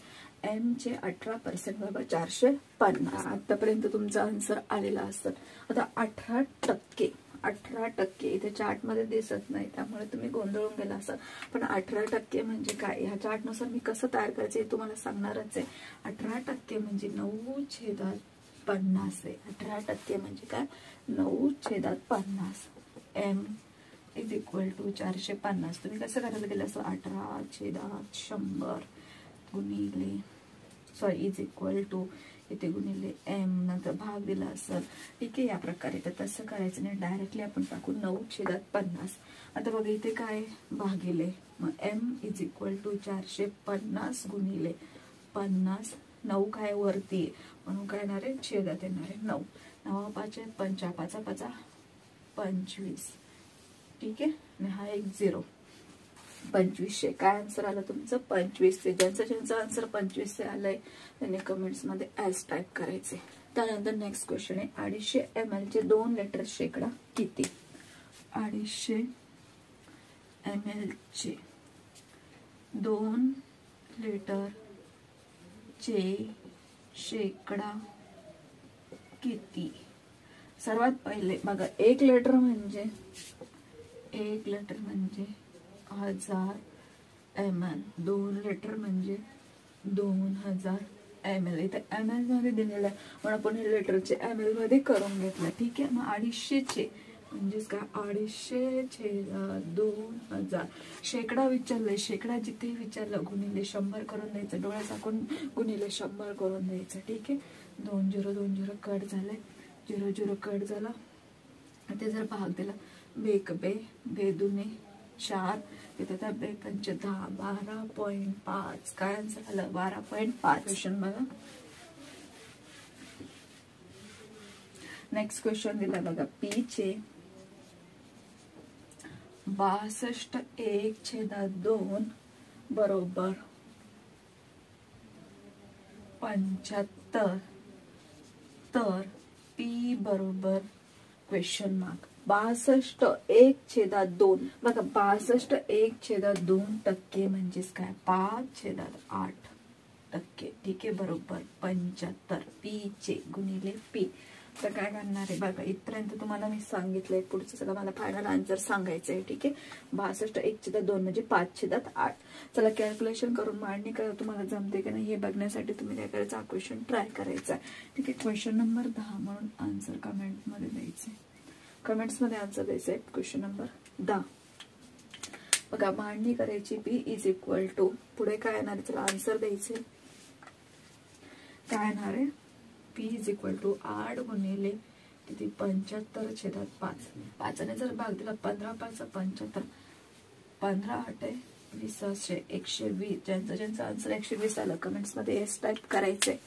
S1: m चे 18% बरोबर 450. आतापर्यंत तुमचा आन्सर आलेला असतं. आता 18% 18%. इथे चार्ट मध्ये दिसत नाही त्यामुळे तुम्ही गोंधळून गेला असाल, पण 18% म्हणजे काय ह्या चार्ट नुसार मी कसं तयार करायचं हे तुम्हाला सांगणारच आहे. 18% म्हणजे 9/50 आहे. 18% म्हणजे काय 9/50. m is equal to 450. तुम्ही कसं करायला गेलं असं 18/100 गुणिले इज इक्वल टू इथे गुणिले m नंतर भाग दिला असेल. ठीक आहे, या प्रकारे. तर तसं करायचं नाही, डायरेक्टली आपण टाकू 9/50. आता बघा इथे काय भागिले, मग m इज इक्वल टू 450 गुणिले 50. 9 काय वरती म्हणून काय येणार आहे, छेदात येणार आहे 9. 9 5 5 5 5 25. ठीक आहे, आणि हा एक 0. 2500 काय आन्सर आलं तुमचं 2500. ज्यांचं आन्सर 2500 आलंय त्यांनी कमेंट्स मध्ये ऍज टाईप करायचे. त्यानंतर नेक्स्ट क्वेश्चन आहे 250 ml चे 2 लिटर शेकडा किती. 250 ml चे 2 लिटर चे शेकडा किती. सर्वात पहिले बघा 1 लिटर म्हणजे 1000 ml. 2 लिटर म्हणजे 2000 ml. इथे ml मध्ये दिलेलं आहे पण आपण हे लिटरचे ml मध्ये करून घेतलं. ठीक आहे, मग 250 चे म्हणजेच काय 250/2000. शेकडा विचारलंय, शेकडा जिथे विचारलं गुणिले 100 करून द्यायचं, डोळ्या झाकून गुणिले 100 करून द्यायचं. ठीक आहे, 2 0 2 0 कट झाले, 0 0 कट झाला. ते जर भाग दिला बेक बे बे दुने 4, इथे त्या बे पंच 10 12.5. काय आन्सर आलं 12.5. क्वेश्चन बघा. नेक्स्ट क्वेश्चन दिला बघा पी चे 62 1/2 बरोबर 75. तर पी बरोबर क्वेश्चन मार्क 62 1/2. बघा 62 1/2% म्हणजेच काय 5/8%. ठीक आहे, बरोबर 75. पी चे गुणिले पी. तर काय करणार आहे बघा, इथपर्यंत तुम्हाला मी सांगितलंय, पुढचं सगळं मला फायनल आन्सर सांगायचं आहे. ठीक आहे, 62 1/2 म्हणजे 5/8. चला कॅल्क्युलेशन करून मांडणी करा, तुम्हाला जमते की नाही हे बघण्यासाठी तुम्ही काय करायचं हा क्वेश्चन ट्राय करायचा आहे. ठीक आहे, क्वेश्चन नंबर 10 म्हणून आन्सर कमेंट मध्ये द्यायचे, कमेंट्स मध्ये आन्सर द्यायचं आहे. क्वेश्चन नंबर 10 बघा, मांडणी करायची पी इज इक्वल टू पुढे काय येणार आहे, चला आन्सर द्यायचे. काय येणार आहे पी इज इक्वल टू 8 गुणिले किती 75/5. 5 ने जर भाग दिला 15 5 75, 15 8 20 120. ज्यांचं आन्सर 120 आलं कमेंट्स मध्ये एस टाईप करायचंय.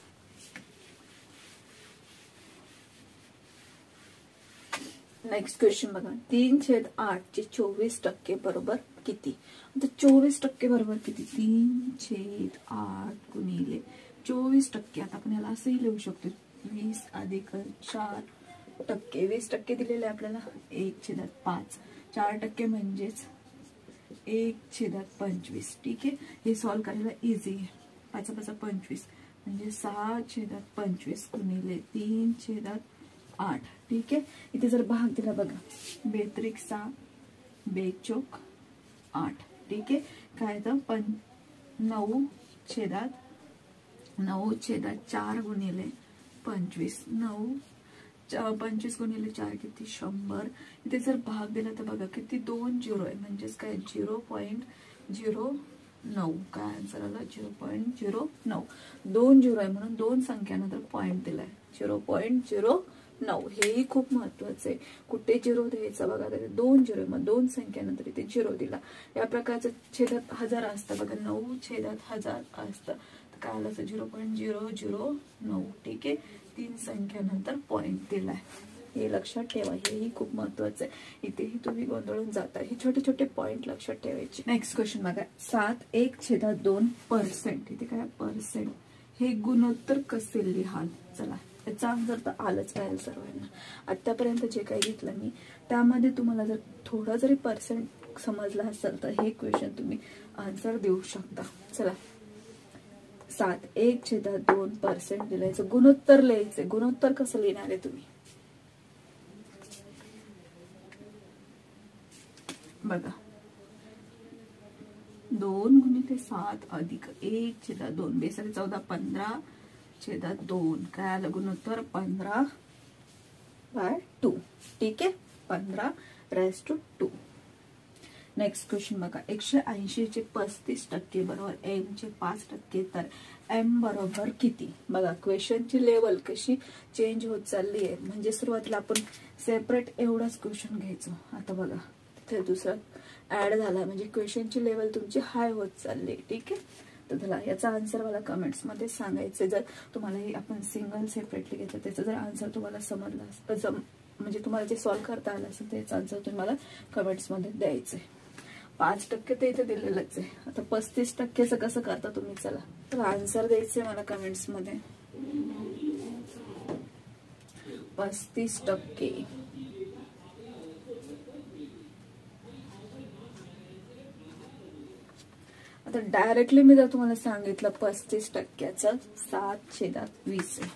S1: नेक्स्ट क्वेश्चन बघा 3/8 चे 24% बरोबर किती. आता 24% बरोबर किती, 3/8 गुणिले 24%. आता आपण याला असंही लिहू शकतो 20 अधिक 4%. 20% दिलेले आपल्याला 1/5. 4% म्हणजेच 1/25. ठीक आहे, हे सॉल्व करायला इझी आहे. 5 5 25 म्हणजे 6/25 गुणिले 3/8. ठीक आहे, इथे जर भाग दिला बघा 6 बेचोक 8. ठीक आहे, काय तर 9/4 गुणिले 25. 25 गुणिले 4 किती 100. इथे जर भाग दिला तर बघा किती 2 0 आहे म्हणजेच काय 0.09. काय आन्सर आला 0.09. 2 0 आहे म्हणून 2 संख्यानंतर पॉइंट दिलाय 0.09. हेही खूप महत्वाचं आहे, कुठे 0 द्यायचा बघा, 2 0 मग 2 संख्यानंतर इथे 0 दिला. या प्रकारचं छेदात 1000 असतं बघा, 9/1000 असतं. काय आलं 0.009. ठीक आहे, 3 संख्यानंतर पॉइंट दिलाय, हे लक्षात ठेवा, हेही खूप महत्वाचं आहे. इथेही तुम्ही गोंधळून जाता, हे छोटे छोटे पॉइंट लक्षात ठेवायचे. नेक्स्ट क्वेश्चन बघा 7 1/2%. इथे काय पर्सेंट, हे गुणोत्तर कसे लिहाल. चला याचा आन्सर तर आलंच पाहिजे सर्वांना. आतापर्यंत जे काही घेतलं मी त्यामध्ये तुम्हाला जर थोडा जरी पर्सेंट समजला असेल तर हे क्वेश्चन तुम्ही आन्सर देऊ शकता. चला 7 1/2% दिलायचं, गुणोत्तर लिहायचं. गुणोत्तर कसं लिहिणार आहे तुम्ही, बघा 2 गुणिले 7 अधिक 1/2 बेसाले 14 15/2 काय आलं गुणोत्तर 15/2. ठीक आहे 15⁻². नेक्स्ट क्वेश्चन बघा 180 चे 35% बरोबर m चे 5% तर m बरोबर किती. बघा क्वेश्चनची लेवल कशी चेंज होत चालली आहे. म्हणजे सुरुवातीला आपण सेपरेट एवढाच क्वेश्चन घ्यायचो. आता बघा तिथे दुसरा ऍड झाला म्हणजे क्वेश्चनची लेवल तुमची हाय होत चालली. ठीक आहे तर चला याचा आन्सर मला कमेंट्स मध्ये सांगायचं. जर तुम्हाला हे आपण सिंगल सेपरेटली घेतलं त्याचा जर आन्सर तुम्हाला समजला म्हणजे तुम्हाला जे सॉल्व्ह करता आलं असेल त्याचा आन्सर तुम्हाला कमेंट्स मध्ये द्यायचंय. 5% ते इथे दिलेलंच आहे. आता 35%चं कसं करता तुम्ही चला तर आन्सर द्यायचंय मला कमेंट्स मध्ये. 35%. आता डायरेक्टली मी जर तुम्हाला सांगितलं 35%चं 7/20 आहे.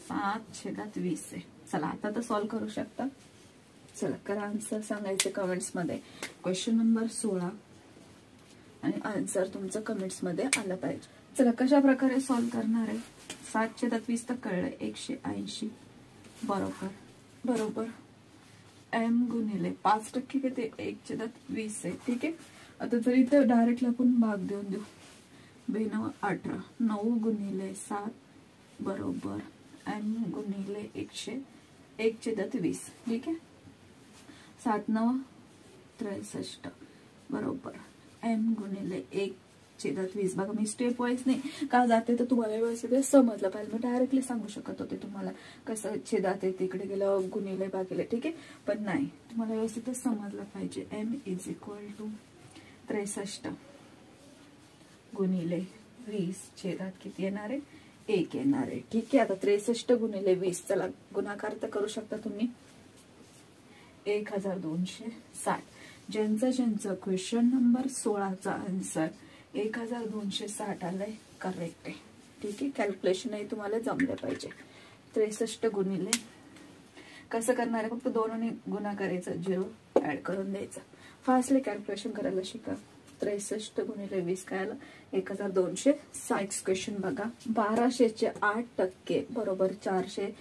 S1: 7/20 आहे. चला आता तर सॉल्व्ह करू शकता. चला करा आन्सर सांगायचे कमेंट्स मध्ये. क्वेश्चन नंबर 16 आणि आन्सर तुमचं कमेंट्स मध्ये आलं पाहिजे. चला कशा प्रकारे सॉल्व्ह करणार आहे. 7/20 तर कळलंय 180 बरोबर m गुणिले 5% किती 1/20 आहे. ठीक आहे आता जर इथे डायरेक्टली आपण भाग देऊन देऊ 9 18 9 गुणिले 7 बरोबर m गुणिले 1/20. ठीक आहे 7 9 63 बरोबर m गुणिले 1/20. बघा मी स्टेप वाईज नाही का जाते तर तुम्हाला व्यवस्थित समजलं पाहिजे. मी डायरेक्टली सांगू शकत होते तुम्हाला कसं छेदात आहे तिकडे गेलं गुणिले भागिले. ठीक आहे पण नाही तुम्हाला व्यवस्थित समजलं पाहिजे. m = 63 गुणिले 20 छेदात किती येणार आहे 1 येणार आहे. ठीक आहे आता 63 गुणिले 20 चला गुणाकार तर करू शकता तुम्ही 1260. ज्यांचं क्वेश्चन नंबर 16चा आन्सर 1260 आलाय करेक्ट आहे. ठीक आहे कॅल्क्युलेशनही तुम्हाला जमलं पाहिजे. 63 गुणिले कसं करणार आहे फक्त 2 गुणा करायचा 0 ऍड करून द्यायचा. फास्टली कॅल्क्युलेशन करायला शिका. 63 गुणिले 20 काय आलं 1260. क्वेश्चन बघा 1200 चे 8% बरोबर 400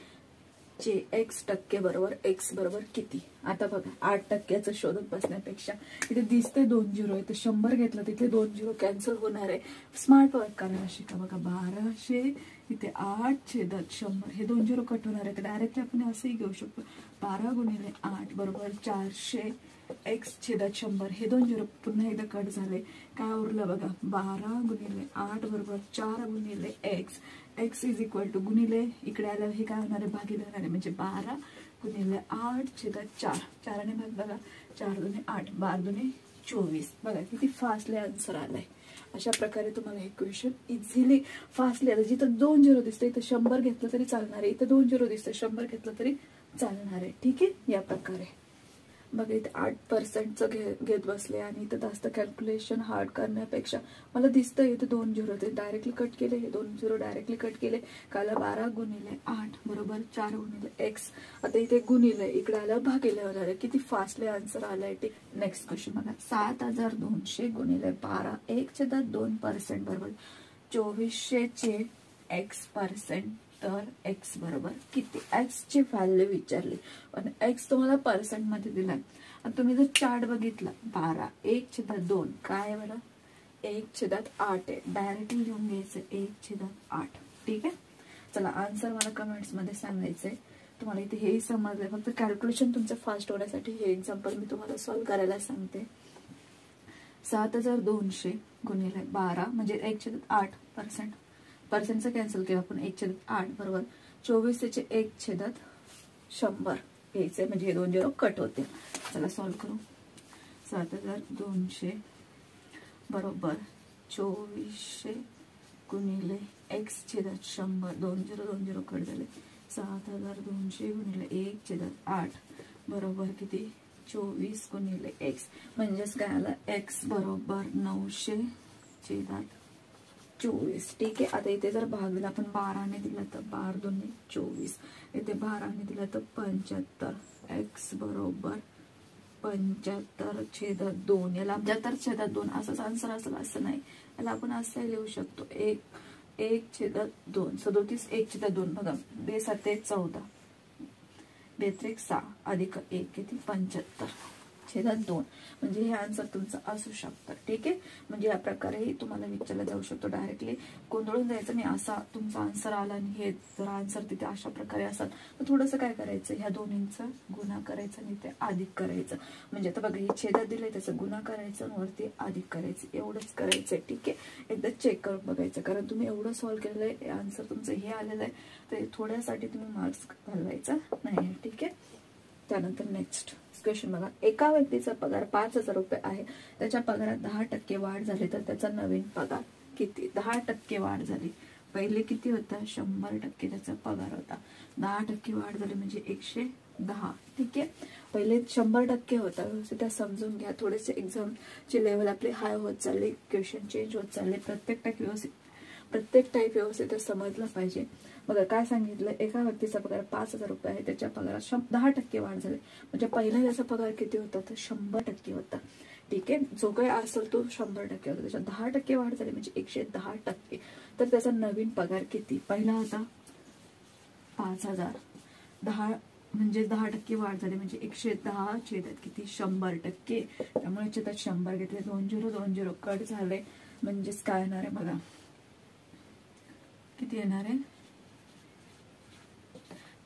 S1: चे x% बरोबर x बरोबर किती. आता बघा 8%चं शोधत बसण्यापेक्षा इथे दिसते 2 0 आहे तर 100 घेतलं तिथे 2 0 कॅन्सल होणार आहे. स्मार्ट वर्क करायला शिका. बघा 1200 इथे 8/100 हे 2 0 कट होणार आहे तर डायरेक्टली आपण असंही घेऊ शकतो 12 गुणिले 8 बरोबर 400 x/100 हे 2 0 पुन्हा एकदा कट झाले. काय उरलं बघा 12 गुणिले 8 बरोबर 4 गुणिले x = गुणिले इकडे आलं हे काय होणार आहे भागिले होणार आहे म्हणजे 12 गुणिले 8/4 4ने भाग बघा 4 दुणे 8 12 दुणे 24. बघा किती फास्टली आन्सर आलाय. अशा प्रकारे तुम्हाला हे क्वेश्चन इझिली फास्टली आलं. जिथं 2 0 दिसतं इथं 100 घेतलं तरी चालणार आहे. इथं 2 0 दिसतं 100 घेतलं तरी चालणार आहे. ठीक आहे या प्रकारे बघा इथे 8%चं घेत बसले आणि इथं जास्त कॅल्क्युलेशन हार्ड करण्यापेक्षा मला दिसतं इथे 2 0 ते डायरेक्टली कट केले. हे 2 0 डायरेक्टली कट केले. काला 12 गुणिले 8 बरोबर 4 गुणिले x. आता इथे गुणिले इकडे आलं भागिले होणार आहे. किती फास्टली आन्सर आलाय. नेक्स्ट क्वेश्चन बघा 7200 गुणिले 12 1/2% बरोबर 2400 चे x% तर x बरोबर किती. x ची व्हॅल्यू विचारली पण x तुम्हाला पर्सेंट मध्ये दिला. आता तुम्ही जर चार्ट बघितला 12 1/2 काय बरं 1/8 आहे. डायरेक्टली लिहून घ्यायचं 1/8. ठीक आहे चला आन्सर मला कमेंट्स मध्ये सांगायचंय. तुम्हाला इथे हे समजलंय फक्त कॅल्क्युलेशन तुमचं फास्ट होण्यासाठी हे एक्झाम्पल मी तुम्हाला सॉल्व्ह करायला सांगते. 7200 गुणिले 12 म्हणजे 1/8 पर्सेंटचं कॅन्सल केलं आपण 1/8 बरोबर 2400 1/100 घ्यायचंय म्हणजे हे 2 0 कट होते. चला सॉल्व्ह करू. 7200 बरोबर 2400 गुणिले x/100 2 0 कट झाले. 7200 गुणिले 1/8 बरोबर किती 24 गुणिले x म्हणजेच काय आलं x बरोबर 900/24. ठीक आहे आता इथे जर भाग दिला आपण 12 ने दिला तर 12 दुणे 24 इथे 12 ने दिला तर 75 x बरोबर 75/2. याला 75/2 असंच आन्सर असेल असं नाही, याला आपण असं लिहू शकतो 1/2. 37 1/2. बघा 2 7 14, 2 6 अधिक 1 किती 75/2. म्हणजे हे आन्सर तुमचं असू शकतं. ठीक आहे, म्हणजे या प्रकारे तुम्हाला विचारलं जाऊ शकतो. डायरेक्टली गोंधळून जायचं नाही. असा तुमचा आन्सर आला आणि हे जर आन्सर तिथे अशा प्रकारे असेल तर थोडंसं काय करायचं, ह्या दोन्हींचा गुणा करायचं आणि ते अधिक करायचं. म्हणजे आता बघा हे छेदात दिलंय त्याचा गुणा करायचं आणि वरती अधिक करायचं, एवढंच करायचंय. ठीक आहे, एकदा चेक करून बघायचं, कारण तुम्ही एवढं सॉल्व्ह केलेलं आहे, आन्सर तुमचं हे आलेलं आहे, तर थोड्यासाठी तुम्ही मार्क्स घालवायचा नाही. ठीक आहे, त्यानंतर नेक्स्ट क्वेश्चन बघा. एका व्यक्तीचा पगार 5,000 रुपये आहे, त्याच्या पगारात 10% वाढ झाली तर त्याचा नवीन पगार किती? 10% वाढ झाली. पहिले किती होता? 100% त्याचा पगार होता. 10% वाढ झाली म्हणजे 110. ठीक आहे, पहिले 100% होता. व्यवस्थित समजून घ्या. थोडेसे एक्झामची लेवल आपली हाय होत चालली, क्वेश्चन चेंज होत चालले. प्रत्येक टाईप व्यवस्थित समजलं पाहिजे. बघा काय सांगितलं, एका व्यक्तीचा पगार 5,000 रुपये आहे, त्याच्या पगारात 10% वाढ झाली. म्हणजे पहिला त्याचा पगार किती होता? तर 100% होता. ठीक आहे, जो काही असेल तो 100% होता, त्याच्यात 10% वाढ झाली म्हणजे 110%. तर त्याचा नवीन पगार किती? पहिला होता 5,000, 10 म्हणजे 10% वाढ झाली म्हणजे 110 छेदात किती? 100%. त्यामुळे छेदात 100 घेतले, 20 कट झाले. म्हणजेच काय येणार आहे बघा, किती येणार आहे?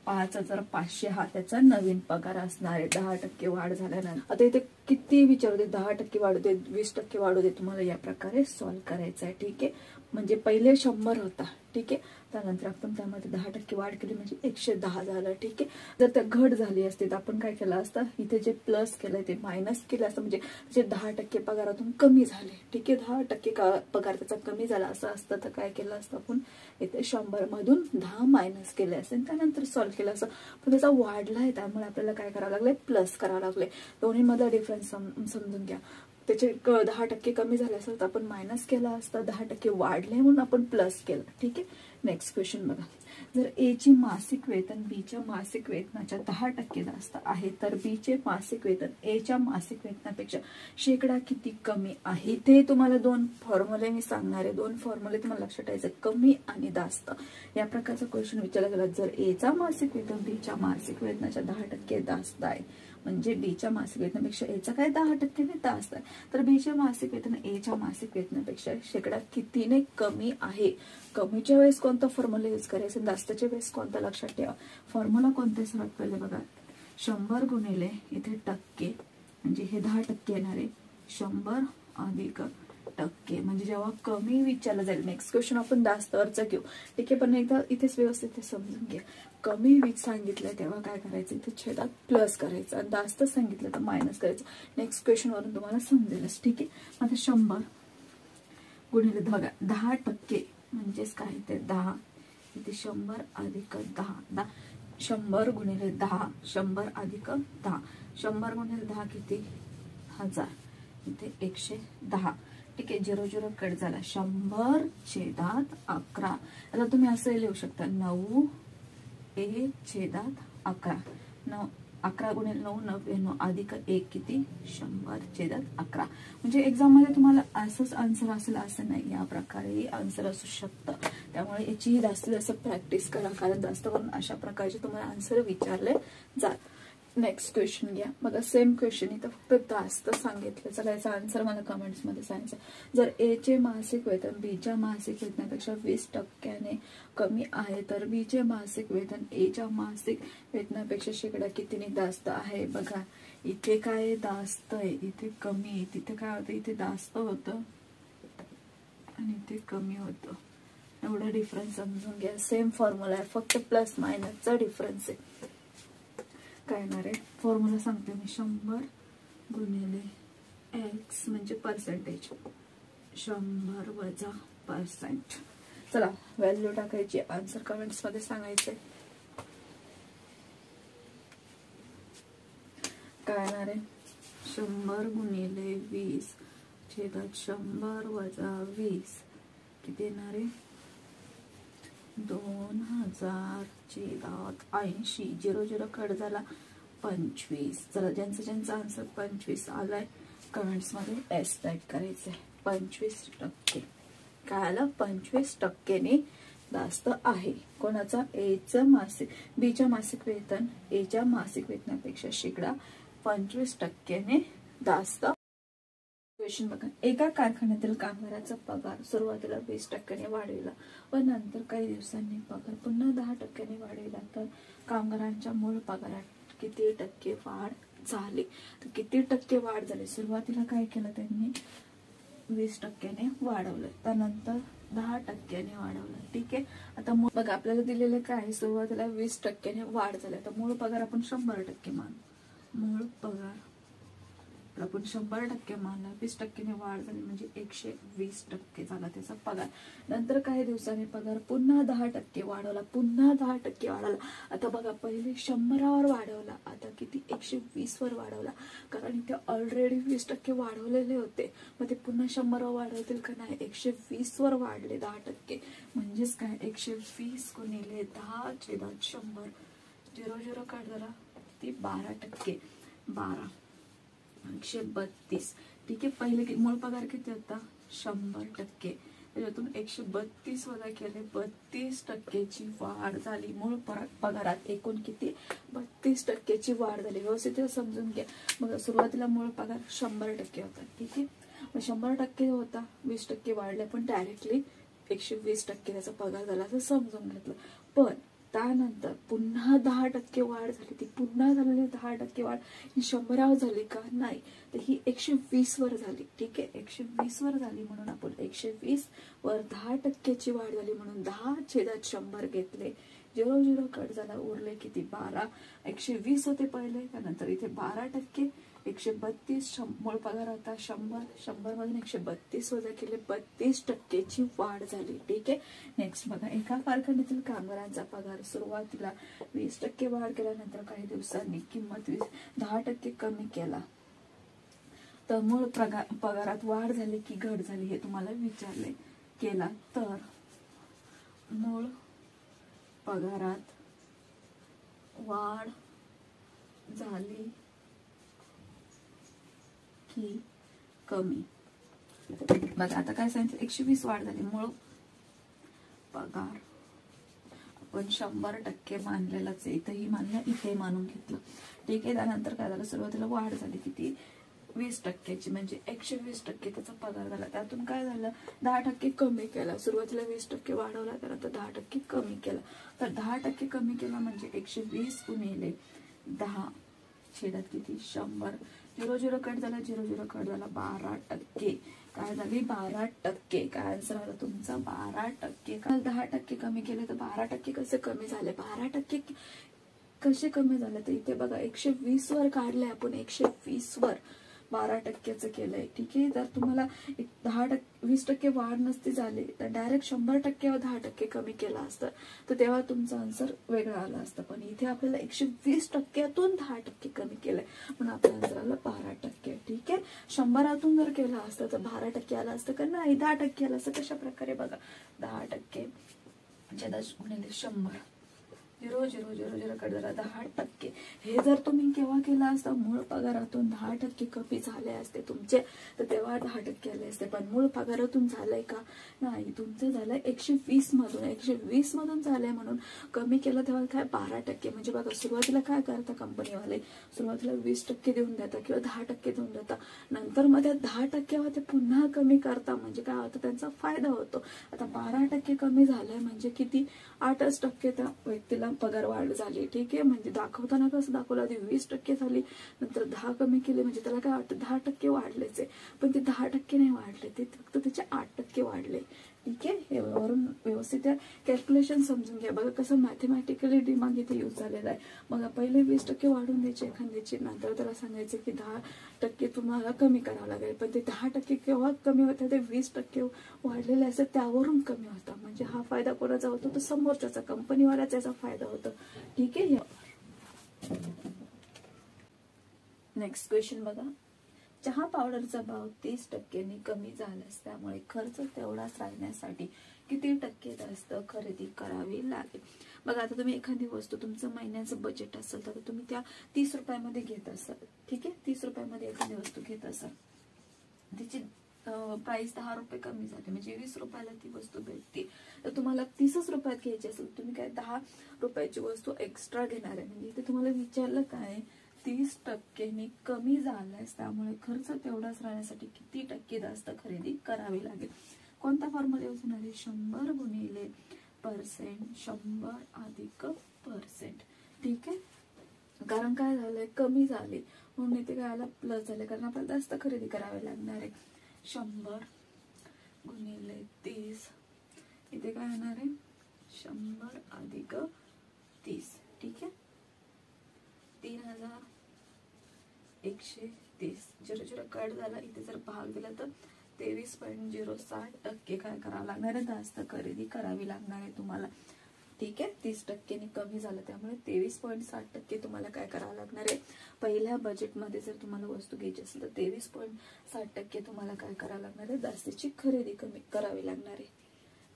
S1: 5,500 हा त्याचा नवीन पगार असणार आहे 10% वाढ झाल्यानंतर. आता इथे किती विचारू दे, 10% वाढू दे, 20% वाढू दे, तुम्हाला या प्रकारे सॉल्व्ह करायचं आहे. ठीक आहे, म्हणजे पहिले 100 होता. ठीक आहे, त्यानंतर आपण त्यामध्ये 10% वाढ केली म्हणजे 110 झालं. ठीक आहे, जर त्या घट झाली असते तर आपण काय केलं असतं, इथे जे प्लस केलंय ते मायनस केलं असतं, म्हणजे जे 10% पगारातून कमी झाले. ठीक आहे, 10% पगार त्याचा कमी झाला असं असतं तर काय केलं असतं आपण, इथे 100 मधून 10 मायनस केले असते, त्यानंतर सॉल्व्ह केलं असं. पण त्याचा वाढलाय त्यामुळे आपल्याला काय करावं लागलंय, प्लस करावं लागले. दोन्हीमधला डिफरन्स समजून घ्या. त्याचे 10% कमी झाले असं तर आपण मायनस केला असता, 10% वाढले म्हणून आपण प्लस केलं. ठीक आहे, नेक्स्ट क्वेश्चन बघा. जर ए ची मासिक वेतन बी च्या मासिक वेतनाच्या 10% जास्त आहे तर बी चे मासिक वेतन ए च्या मासिक वेतनापेक्षा शेकडा किती कमी आहे? ते तुम्हाला 2 फॉर्म्युले मी सांगणार आहे. 2 फॉर्म्युले तुम्हाला लक्षात ठेवायचे, कमी आणि जास्त. या प्रकारचा क्वेश्चन विचारला गेला, जर ए चा मासिक वेतन बी च्या मासिक वेतनाच्या 10% जास्त आहे, म्हणजे बी च्या मासिक वेतनापेक्षा ए चा काय 10% जास्त आहे, तर बी चे मासिक वेतन ए च्या मासिक वेतनापेक्षा शेकडा कितीने कमी आहे? कमीच्या वेळेस कोणता फॉर्म्युला यूज करायचा, जास्तच्या वेळेस कोणता? लक्षात ठेवा. फॉर्म्युला कोणते सर्वात पहिले बघा, 100 गुणिले इथे टक्के म्हणजे हे 10% येणार आहे, 100 अधिक टक्के म्हणजे जेव्हा कमी विचारलं जाईल. नेक्स्ट क्वेश्चन आपण जास्तवरचा घेऊ. ठीक आहे, पण एकदा इथेच व्यवस्थित समजून घ्या. कमी सांगितलं तेव्हा काय करायचं, इथे छेदात प्लस करायचं, आणि जास्त सांगितलं तर मायनस करायचं. नेक्स्ट क्वेश्चन वरून तुम्हाला समजेलच. ठीक आहे, आता 100 गुणिले बघा 10% म्हणजेच काय ते 10, इथे 100 अधिक 10, 100 गुणिले 10, 100 अधिक 10, 100 गुणिले 10 किती? 1000, इथे 110. ठीक आहे, 0 कट झाला, 100 छेदात 11. आता तुम्ही असं लिहू शकता 9 1 छेदात 11, 11 गुणिले 9 99 अधिक 1 किती? 100 छेदात 11. म्हणजे एक्झाम मध्ये तुम्हाला असंच आन्सर असेल असं नाही, या प्रकारे आन्सर असू शकतं. त्यामुळे याची जास्तीत जास्त प्रॅक्टिस करा, कारण जास्त करून अशा प्रकारचे तुम्हाला आन्सर विचारले जात. नेक्स्ट क्वेश्चन घ्या. बघा सेम क्वेश्चन, इथं फक्त जास्त सांगितलं. चला याचा आन्सर मला कमेंट्स मध्ये सांगायचं. जर ए चे मासिक वेतन बी च्या मासिक वेतनापेक्षा 20% कमी आहे तर बी चे मासिक वेतन ए च्या मासिक वेतनापेक्षा शेकडा कितीने जास्त आहे? बघा इथे काय जास्त आहे, इथे कमी आहे, तिथे काय होतं, इथे जास्त होतं आणि इथे कमी होतं. एवढा डिफरन्स समजून घ्या. सेम फॉर्म्युला आहे, फक्त प्लस मायनसचा डिफरन्स आहे. काय येणार आहे फॉर्म्युला सांगते मी, 100 गुणिले एक्स म्हणजे पर्सेंटेज, 100 वजा %. चला व्हॅल्यू टाकायची, आन्सर कमेंट्स मध्ये सांगायचे. काय येणार आहे, 100 गुणिले 20 छेदात 100 वजा 20 किती येणार आहे? 2000 छेदात 80. 0 कट झाला, 25. चला, ज्यांचा आन्सर 25 आलाय कमेंट्स मध्ये एस टाईप करायचंय. 25%. काय आलं? 25%ने जास्त आहे. कोणाचा? एचं मासिक, बीच्या मासिक वेतन एच्या मासिक वेतनापेक्षा शेकडा 25%ने जास्त. क्वेश्चन बघा. एका कारखान्यातील कामगाराचा पगार सुरुवातीला 20%ने वाढविला व नंतर काही दिवसांनी पगार पुन्हा 10%ने वाढविला तर कामगारांच्या मूळ पगारात किती टक्के वाढ झाली? तर किती टक्के वाढ झाली? सुरुवातीला काय केलं त्यांनी? 20%ने वाढवलं, त्यानंतर 10%ने वाढवलं. ठीक आहे. आता बघा आपल्याला दिलेलं काय? सुरुवातीला 20%ने वाढ झाली. तर मूळ पगार आपण 100% मानू. मूळ पगार आपण 100% मानला, 20%ने वाढ झाली म्हणजे 120% झाला त्याचा पगार. नंतर काही दिवसांनी पगार पुन्हा 10% वाढवला, पुन्हा 10% वाढवला. आता बघा पहिले 100वर वाढवला, आता किती? 120वर वाढवला, कारण इथे ऑलरेडी 20% वाढवलेले होते. मग ते पुन्हा 100वर वाढवतील का नाही? 120वर वाढले 10%. म्हणजेच काय? 120 गुणिले 10/100. 0 काढ जरा, ती 12%. 12 132. ठीक आहे. पहिले मूळ पगार किती होता? 100%. त्याच्यातून 132 वजा केले, 32%ची वाढ झाली. मूळ पगारात एकूण किती? 32%ची वाढ झाली. व्यवस्थित समजून घ्या. मग सुरुवातीला मूळ पगार 100% होता. ठीक आहे. मग 100% होता, 20% वाढले, पण डायरेक्टली 120% त्याचा पगार झाला असं समजून घेतलं. पण त्यानंतर पुन्हा 10% वाढ झाली. ती पुन्हा झालेली 10% वाढ ही 100वर झाली का? नाही, तर ही 120वर झाली. ठीक आहे. 120वर झाली म्हणून आपण 120 वर 10%ची वाढ झाली म्हणून 10/100 घेतले. 0 कट झाला, उरले किती? 12. 120 होते पहिले, त्यानंतर इथे 12%. 132 मूळ पगार होता 100. 100 मधून 132 वजा केले, 32%ची वाढ झाली. ठीक आहे. नेक्स्ट बघा. एका कारखान्यातील कामगारांचा पगार सुरुवातीला 20% वाढ केल्यानंतर काही दिवसांनी किंमत 10% कमी केला तर मूळ पगारात वाढ झाली की घट झाली हे तुम्हाला विचारले. केला तर मूळ पगारात वाढ झाली की कमी? बघा आता काय सांगितलं? 120 वाढ झाली. मूळ पगार आपण 100% मानलेलाच आहे. इथेही मानलं, इथे मानून घेतलं. ठीक आहे. त्यानंतर काय झालं? सुरुवातीला वाढ झाली किती? 20%ची, म्हणजे 120% त्याचा पगार झाला. त्यातून काय झालं? 10% कमी केला. सुरुवातीला 20% वाढवला, त्यानंतर 10% कमी केला. तर 10% कमी केला म्हणजे 120 गुणिले 10 छेदात किती? 100. 0 कट झाला, 0 कट झाला, 12%. काय झाली? 12%. काय आन्सर आला तुमचा? 12%. काल 10% कमी केले तर 12% कसे कमी झाले? 12% कसे कमी झाले? तर इथे बघा 120 वर काढले आपण, 120 वर 12%च केलंय. ठीक आहे. जर तुम्हाला 20% वाढ नसती झाली तर डायरेक्ट 100% व 10% कमी केला असतं, तर तेव्हा तुमचा आन्सर वेगळा आला असतं. पण इथे आपल्याला 120%तून 10% कमी केलंय म्हणून आपला आन्सर आला 12%. ठीक आहे. 100तून जर केला असतं तर 12% आला असतं का? नाही, 10% आला असतं. कशा प्रकारे? बघा 10% गुणिले 100. 0 कट झाला, 10%. हे जर तुम्ही केव्हा केलं असतं? मूळ पगारातून 10% कमी झाले असते तुमचे, तर तेव्हा 10% आले असते. पण मूळ पगारातून झालंय का? नाही, तुमचं झालंय 120 मधून. 120 मधून झालंय म्हणून कमी केलं, तेव्हा काय? 12%. म्हणजे बघा सुरुवातीला काय करता कंपनीवाले? सुरुवातीला 20% देऊन देतात किंवा 10% देऊन देतात. नंतर मध्ये 10% ते पुन्हा कमी करता, म्हणजे काय होतं? त्यांचा फायदा होतो. आता 12% कमी झालाय म्हणजे किती? 8% त्या व्यक्तीला पगार वाढ झाली. ठीक आहे. म्हणजे दाखवताना कसं दाखवलं? आधी 20% झाली, नंतर 10 कमी केले, म्हणजे त्याला काय वाटतं? 10% वाढलेच आहे. पण ते 10% नाही वाढले, ते फक्त त्याचे 8% वाढले. ठीक आहे. हे वरून व्यवस्थित कॅल्क्युलेशन समजून घ्या. बघा कसं मॅथमॅटिकली दिमाग इथे यूज झालेला आहे. मग पहिले 20% वाढून द्यायचे एखाद्याचे, नंतर त्याला सांगायचं की 10% तुम्हाला कमी करावं लागेल. पण ते 10% केव्हा कमी होतं? ते 20% वाढलेले असतात त्यावरून कमी होतं. म्हणजे हा फायदा कोणाचा होतो? तो समोरच्याचा, कंपनीवाल्याचा याचा फायदा होतो. ठीक आहे. नेक्स्ट क्वेश्चन बघा. चहा पावडरचा भाव 30%ने कमी झाल्यास त्यामुळे खर्च तेवढाच राहण्यासाठी किती टक्के जास्त खरेदी करावी लागेल. बघा आता तुम्ही एखादी वस्तू तुमचं महिन्याचं बजेट असेल तर तुम्ही त्या 30 रुपयामध्ये घेत असाल. ठीक आहे, 30 रुपयामध्ये एखादी वस्तू घेत असाल, तिची प्राइस 10 रुपये कमी झाली म्हणजे 20 रुपयाला ती वस्तू भेटते. तर तुम्हाला 30 रुपयात घ्यायची असेल तुम्ही काय 10 रुपयाची वस्तू एक्स्ट्रा घेणार आहे. म्हणजे इथे तुम्हाला विचारलं काय 30% कमी झालाय, त्यामुळे खर्च तेवढाच राहण्यासाठी किती टक्के जास्त खरेदी करावी लागेल. कोणता फॉर्म्युला यूज होणार आहे? 100 गुणिले %, 100 अधिक %. ठीक आहे, कारण काय झालंय कमी झाले म्हणून इथे काय आलं प्लस झाले, कारण आपल्याला जास्त खरेदी करावी लागणार आहे. 100 गुणिले 30 इथे काय होणार आहे 100 अधिक 30. ठीक आहे, 3130. 0 कट झाला, इथे जर भाग दिला तर 23.060% काय करावं लागणार आहे जास्त खरेदी करावी लागणार आहे तुम्हाला. ठीक आहे, 30% कमी झालं त्यामुळे 23.60% तुम्हाला काय करावं लागणार आहे. पहिल्या बजेटमध्ये जर तुम्हाला वस्तू घ्यायची असेल तर 23.60% तुम्हाला काय करावं लागणार आहे जास्तीची खरेदी कमी करावी लागणार आहे.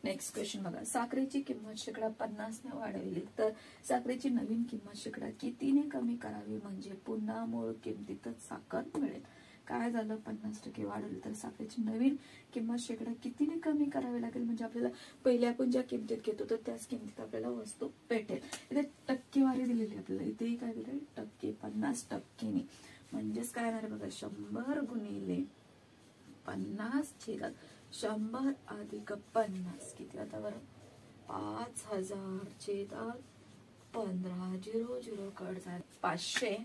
S1: नेक्स्ट क्वेश्चन बघा, साखरेची किंमत शेकडा 50 ने वाढवली तर साखरेची नवीन किंमत शेकडा कितीने कमी करावी म्हणजे पुन्हा मूळ किमतीतच साखर मिळेल. काय झालं 50% वाढवली तर साखरेची नवीन किंमत शेकडा कितीने कमी करावी लागेल म्हणजे आपल्याला पहिले आपण ज्या किमतीत घेतो तर त्याच किमतीत आपल्याला वस्तू भेटेल. इथे टक्केवारी दिलेली आपल्याला, इथेही काय दिले टक्के 50%. म्हणजेच काय येणार बघा 100 गुणिले 50 छेदात 100 अधिक 50 किती आता बरं 5000 छेदात 15. 0 कट झाले 500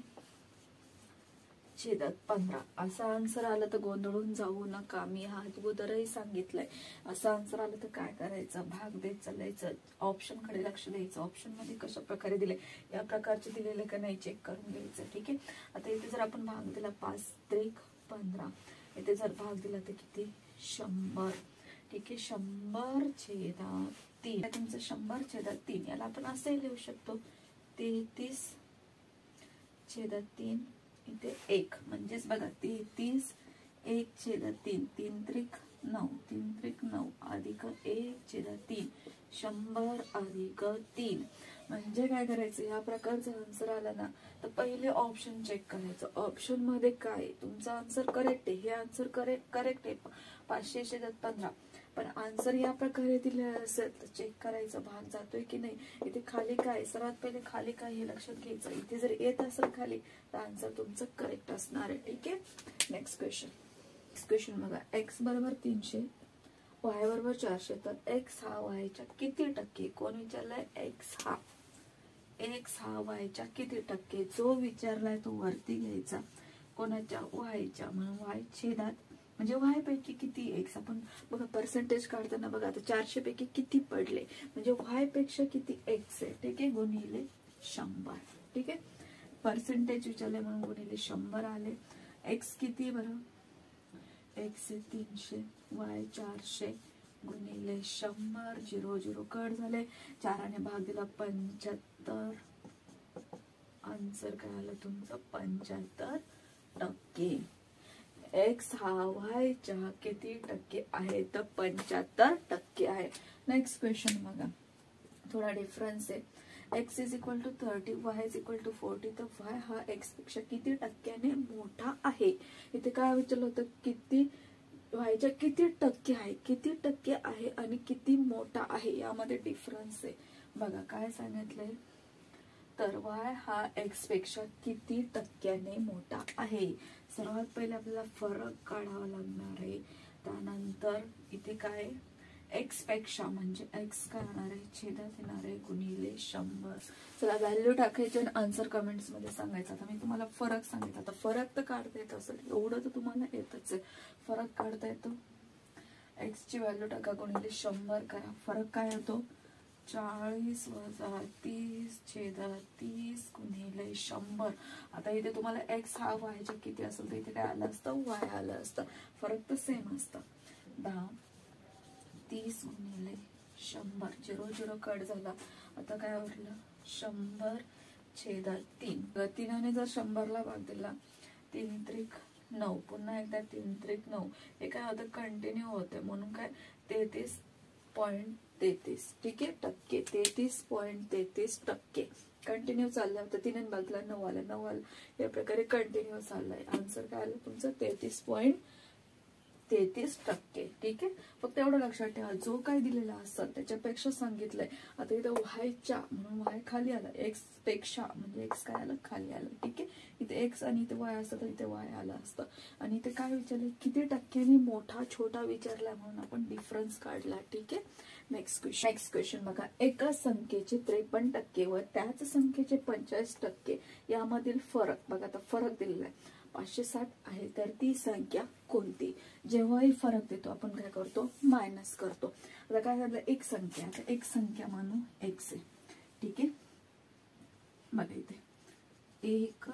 S1: छेदात 15. असा आन्सर आला तर गोंधळून जाऊ नका. मी हा अगोदरही सांगितलंय, असा आन्सर आला तर काय करायचं भाग देत चालायचं, ऑप्शन कडे लक्ष द्यायचं. ऑप्शन मध्ये कशा प्रकारे दिले या प्रकारचे दिलेले का नाही चेक करून घ्यायचं. ठीक आहे, आता इथे जर आपण भाग दिला 5 त्रिक 15, इथे जर भाग दिला तर किती 100. ठीक आहे, 100 छेदात 3. तुमचं 100 छेदात 3 याला आपण असंही लिहू शकतो 33 छेदात 3 इथे 1. म्हणजेच बघा 33 1 छेदात 3 3 त्रिक 9 3 त्रिक 9 अधिक 1 छेदात 3 100 अधिक 3. म्हणजे काय करायचं या प्रकारचा आन्सर आला ना तर पहिले ऑप्शन चेक करायचं. ऑप्शन मध्ये काय तुमचा आन्सर करेक्ट आहे, हे आन्सर करेक्ट आहे 500 छेदात 15. पण आन्सर या प्रकारे दिले असेल तर चेक करायचं भाग जातोय की नाही. इथे खाली काय सर्वात पहिले खाली काय हे लक्षात घ्यायचं. इथे जर येत असेल खाली तर आन्सर तुमचं करेक्ट असणार आहे. ठीक आहे, नेक्स्ट क्वेश्चन बघा, x बरोबर 300 y बरोबर 400 तर x हा y च्या किती टक्के. कोण विचारलाय x हा y च्या किती टक्के. जो विचारलाय तो वरती घ्यायचा कोणाच्या y च्या, म्हणून y छेदात म्हणजे y पैकी किती x. आपण बघा पर्सेंटेज काढताना बघा आता 400 पैकी किती पडले म्हणजे y पेक्षा किती x आहे. ठीक आहे, गुणिले 100. ठीक आहे, पर्सेंटेज विचारले म्हणून गुणिले 100 आले. x किती बरं x आहे 300 y 400 गुणिले 100. 0 कट झाले 4 ने भाग दिला 75. आन्सर काय आलं तुमचं 75%. x हा y च्या किती टक्के आहे तर 75% आहे. नेक्स्ट क्वेश्चन बघा, थोडा डिफरन्स आहे. x is equal to 30 y is equal to 40 तर y हा x पेक्षा किती टक्क्याने मोठा आहे. इथे काय विचारलं होतं किती y च्या किती टक्के आहे, किती टक्के आहे आणि किती मोठा आहे यामध्ये डिफरन्स आहे. बघा काय सांगितलंय तर y हा x पेक्षा किती टक्क्याने मोठा आहे. सर्वात पहिले आपल्याला फरक काढावा लागणार आहे. त्यानंतर इथे काय x पेक्षा म्हणजे x काय होणार आहे छेदात येणार आहे गुणिले 100. चला व्हॅल्यू टाकायची आणि आन्सर कमेंट्स मध्ये सांगायचं. आता मी तुम्हाला फरक सांगितलं, आता फरक तर काढता येत असेल एवढं तर तुम्हाला येतच आहे. फरक काढता येतो, x ची व्हॅल्यू टाका गुणिले 100 करा. फरक काय होतो 40 वजा 30 छेदात 30 गुणिले 100. आता इथे तुम्हाला x हा y च्या किती असेल तर इथे काय आलं असतं y आलं असतं. फरक तर सेम असतं 10 30 गुणिले 100. 0 कट झाला. आता काय उरलं 100 छेदात 3. 3 ने जर 100 ला भाग दिला 3 त्रिक 9 पुन्हा एकदा 3 त्रिक 9. हे काय होतं कंटिन्यू होते म्हणून काय 33 33.33, ठीक आहे, टक्के. 33.33%. कंटिन्यू चाललं होतं. 3 भागला 9 आला, 9 आला, या प्रकारे कंटिन्यू चाललाय. आन्सर काय आलं तुमचं 33.33%, ठीक आहे. फक्त एवढं लक्षात ठेवा, जो काय दिलेला असतात त्याच्यापेक्षा सांगितलंय. आता इथं वायच्या म्हणून वाय खाली आला, एक्स पेक्षा म्हणजे एक्स काय आलं खाली आलं, ठीक आहे. इथे एक्स आणि इथे वाय असतं तर इथे वाय आलं असतं. आणि इथे काय विचारलं, किती टक्क्यांनी मोठा छोटा विचारला म्हणून आपण डिफरन्स काढला, ठीक आहे. नेक्स्ट क्वेश्चन बघा. एका संख्येचे 53% व त्याच संख्येचे 45% यामधील फरक बघा. आता फरक दिलेला आहे 560 आहे, तर ती संख्या कोणती. जेव्हाही फरक देतो आपण काय करतो, मायनस करतो. आता काय झालं, एक संख्या, आता एक संख्या मानू एक्स आहे, ठीक आहे. बघा इथे एक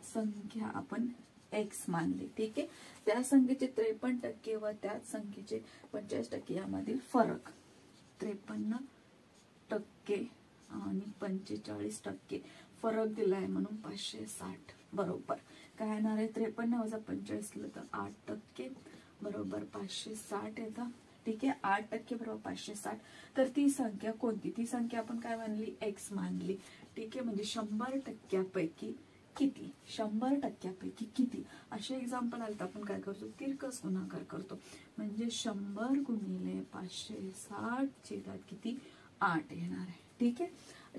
S1: संख्या आपण एक्स मानली, ठीक आहे. त्या संख्येचे 53% व त्याच संख्येचे 45% यामधील फरक 53% आणि 45% फरक दिलाय म्हणून 560 बरोबर काय येणार आहे. 53 वजा 45 केलं तर 8% बरोबर 560 येतं, ठीक आहे. 8% बरोबर 560. तर ती संख्या कोणती, ती संख्या आपण काय मानली, एक्स मानली, ठीक आहे. म्हणजे 100%पैकी किती, 100%पैकी किती. असे एक्झाम्पल आले तर आपण काय करतो, तिरकस गुणाकार करतो. म्हणजे 100 गुणिले 560 छेदात किती 8 येणार आहे, ठीक आहे.